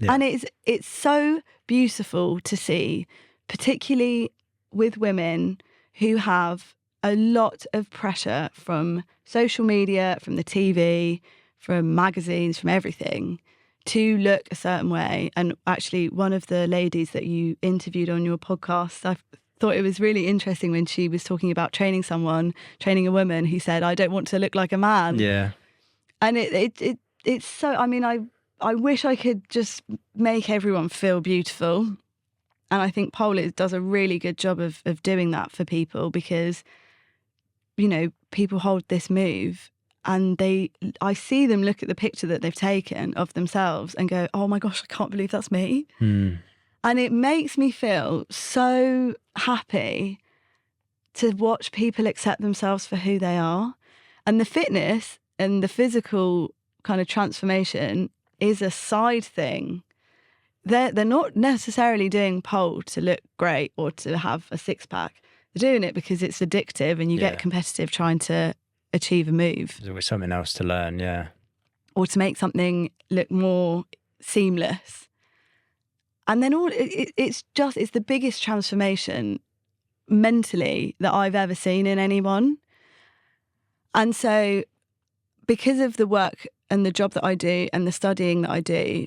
Yeah. And it's so beautiful to see, particularly with women who have a lot of pressure from social media, from the TV, from magazines, from everything, to look a certain way. And actually, one of the ladies that you interviewed on your podcast, I thought it was really interesting when she was talking about training a woman who said, I don't want to look like a man. Yeah. And it's so, I mean, I wish I could just make everyone feel beautiful. And I think pole does a really good job of doing that for people, because, people hold this move and I see them look at the picture that they've taken of themselves and go, oh my gosh, I can't believe that's me. And it makes me feel so happy to watch people accept themselves for who they are. And the fitness and the physical kind of transformation is a side thing. they're not necessarily doing pole to look great or to have a six pack. They're doing it because it's addictive and you get competitive trying to achieve a move. There's always something else to learn, yeah. Or to make something look more seamless. And then it's the biggest transformation mentally that I've ever seen in anyone. And so because of the work and the job that I do and the studying that I do,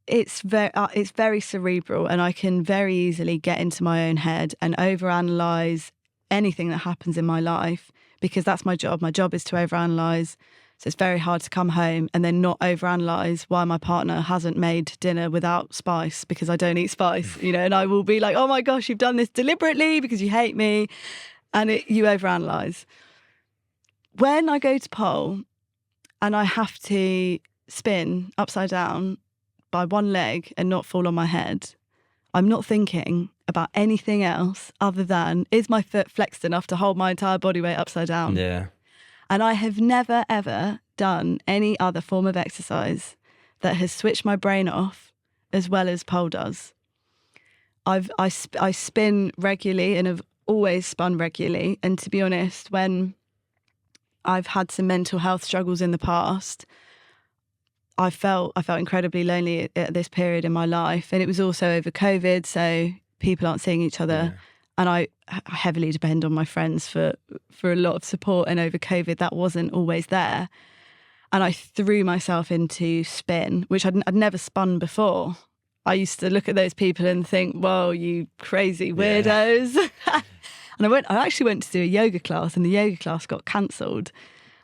it's very cerebral, and I can very easily get into my own head and overanalyze anything that happens in my life, because that's my job. My job is to overanalyze. So it's very hard to come home and then not overanalyze why my partner hasn't made dinner without spice, because I don't eat spice, and I will be like, oh my gosh, you've done this deliberately because you hate me. And you overanalyze. When I go to pole and I have to spin upside down by one leg and not fall on my head, I'm not thinking about anything else other than, is my foot flexed enough to hold my entire body weight upside down? Yeah. And I have never, ever done any other form of exercise that has switched my brain off as well as pole does. I spin regularly and have always spun regularly. And to be honest, when I've had some mental health struggles in the past, I felt incredibly lonely at this period in my life. And it was also over COVID, so people aren't seeing each other. Yeah. And I heavily depend on my friends for a lot of support. And over COVID, that wasn't always there. And I threw myself into spin, which I'd never spun before. I used to look at those people and think, whoa, you crazy weirdos. Yeah. And I actually went to do a yoga class, and the yoga class got cancelled.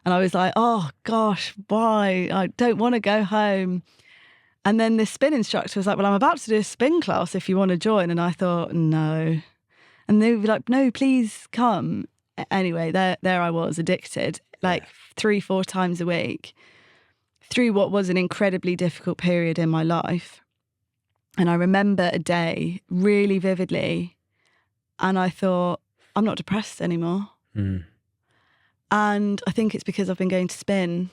And I was like, oh gosh, why? I don't want to go home. And then the spin instructor was like, well, I'm about to do a spin class if you want to join. And I thought, no. And they were like, no, please come. Anyway, there I was, addicted, 3-4 times a week, through what was an incredibly difficult period in my life. And I remember a day really vividly, and I thought, I'm not depressed anymore. Mm. And I think it's because I've been going to spin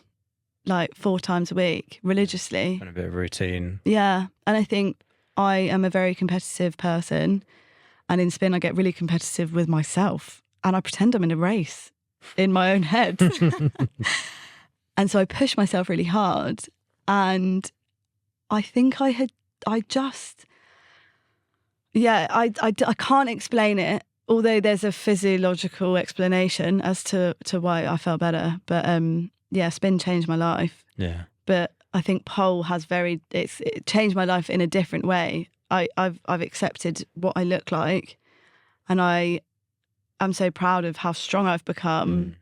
4 times a week religiously. And a bit of routine. Yeah. And I think I am a very competitive person. And in spin, I get really competitive with myself. And I pretend I'm in a race in my own head. And so I push myself really hard. And I think I can't explain it. Although there's a physiological explanation as to why I felt better. But spin changed my life. Yeah. But I think pole has it changed my life in a different way. I've accepted what I look like, and I am so proud of how strong I've become.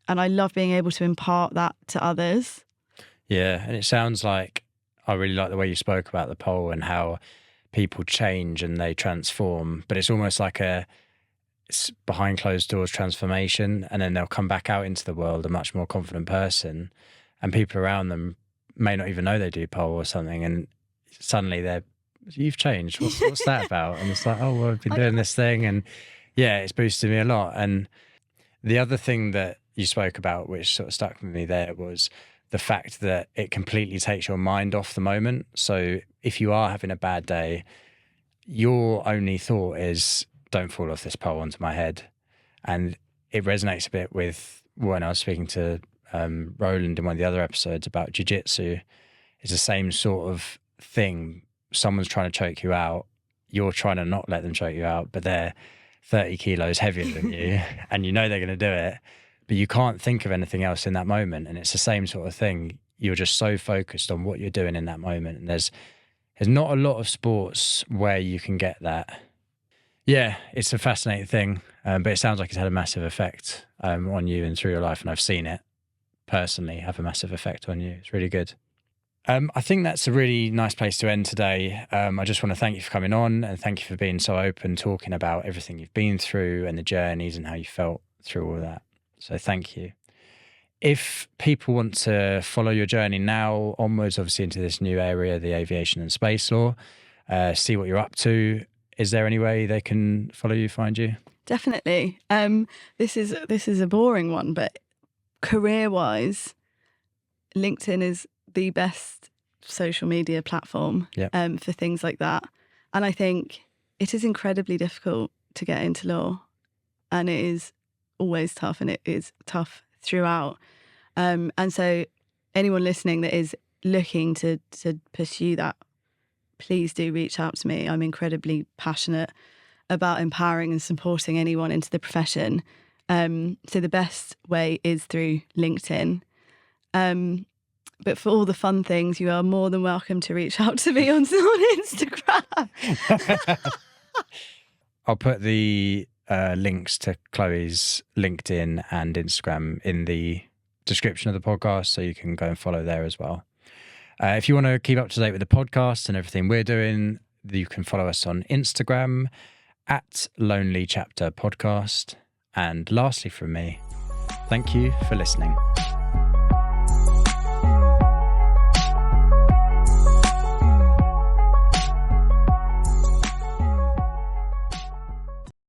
And I love being able to impart that to others. Yeah. And it sounds like, I really like the way you spoke about the pole and how people change and they transform, but it's almost like it's behind closed doors transformation, and then they'll come back out into the world a much more confident person, and people around them may not even know they do pole or something, and suddenly you've changed. What's that about? And it's like, oh, well, I've been doing this thing, and yeah, it's boosted me a lot. And the other thing that you spoke about, which sort of stuck with me there, was the fact that it completely takes your mind off the moment. So if you are having a bad day, your only thought is, don't fall off this pole onto my head. And it resonates a bit with when I was speaking to Roland in one of the other episodes about jiu-jitsu. It's the same sort of thing. Someone's trying to choke you out. You're trying to not let them choke you out, but they're 30 kilos heavier than you, and you know they're going to do it, but you can't think of anything else in that moment. And it's the same sort of thing. You're just so focused on what you're doing in that moment. And there's not a lot of sports where you can get that. Yeah, it's a fascinating thing, but it sounds like it's had a massive effect on you and through your life, and I've seen it personally have a massive effect on you. It's really good. I think that's a really nice place to end today. I just want to thank you for coming on, and thank you for being so open, talking about everything you've been through and the journeys and how you felt through all that. So thank you. If people want to follow your journey now onwards, obviously into this new area, the aviation and space law, see what you're up to, is there any way they can follow you, find you? Definitely. This is a boring one, but career-wise, LinkedIn is the best social media platform for things like that. And I think it is incredibly difficult to get into law, and it is always tough, and it is tough throughout. And so anyone listening that is looking to pursue that, please do reach out to me. I'm incredibly passionate about empowering and supporting anyone into the profession. So the best way is through LinkedIn. But for all the fun things, you are more than welcome to reach out to me on Instagram. I'll put the links to Chloe's LinkedIn and Instagram in the description of the podcast, so you can go and follow there as well. If you want to keep up to date with the podcast and everything we're doing, you can follow us on Instagram at Lonely Chapter Podcast. And lastly from me, thank you for listening.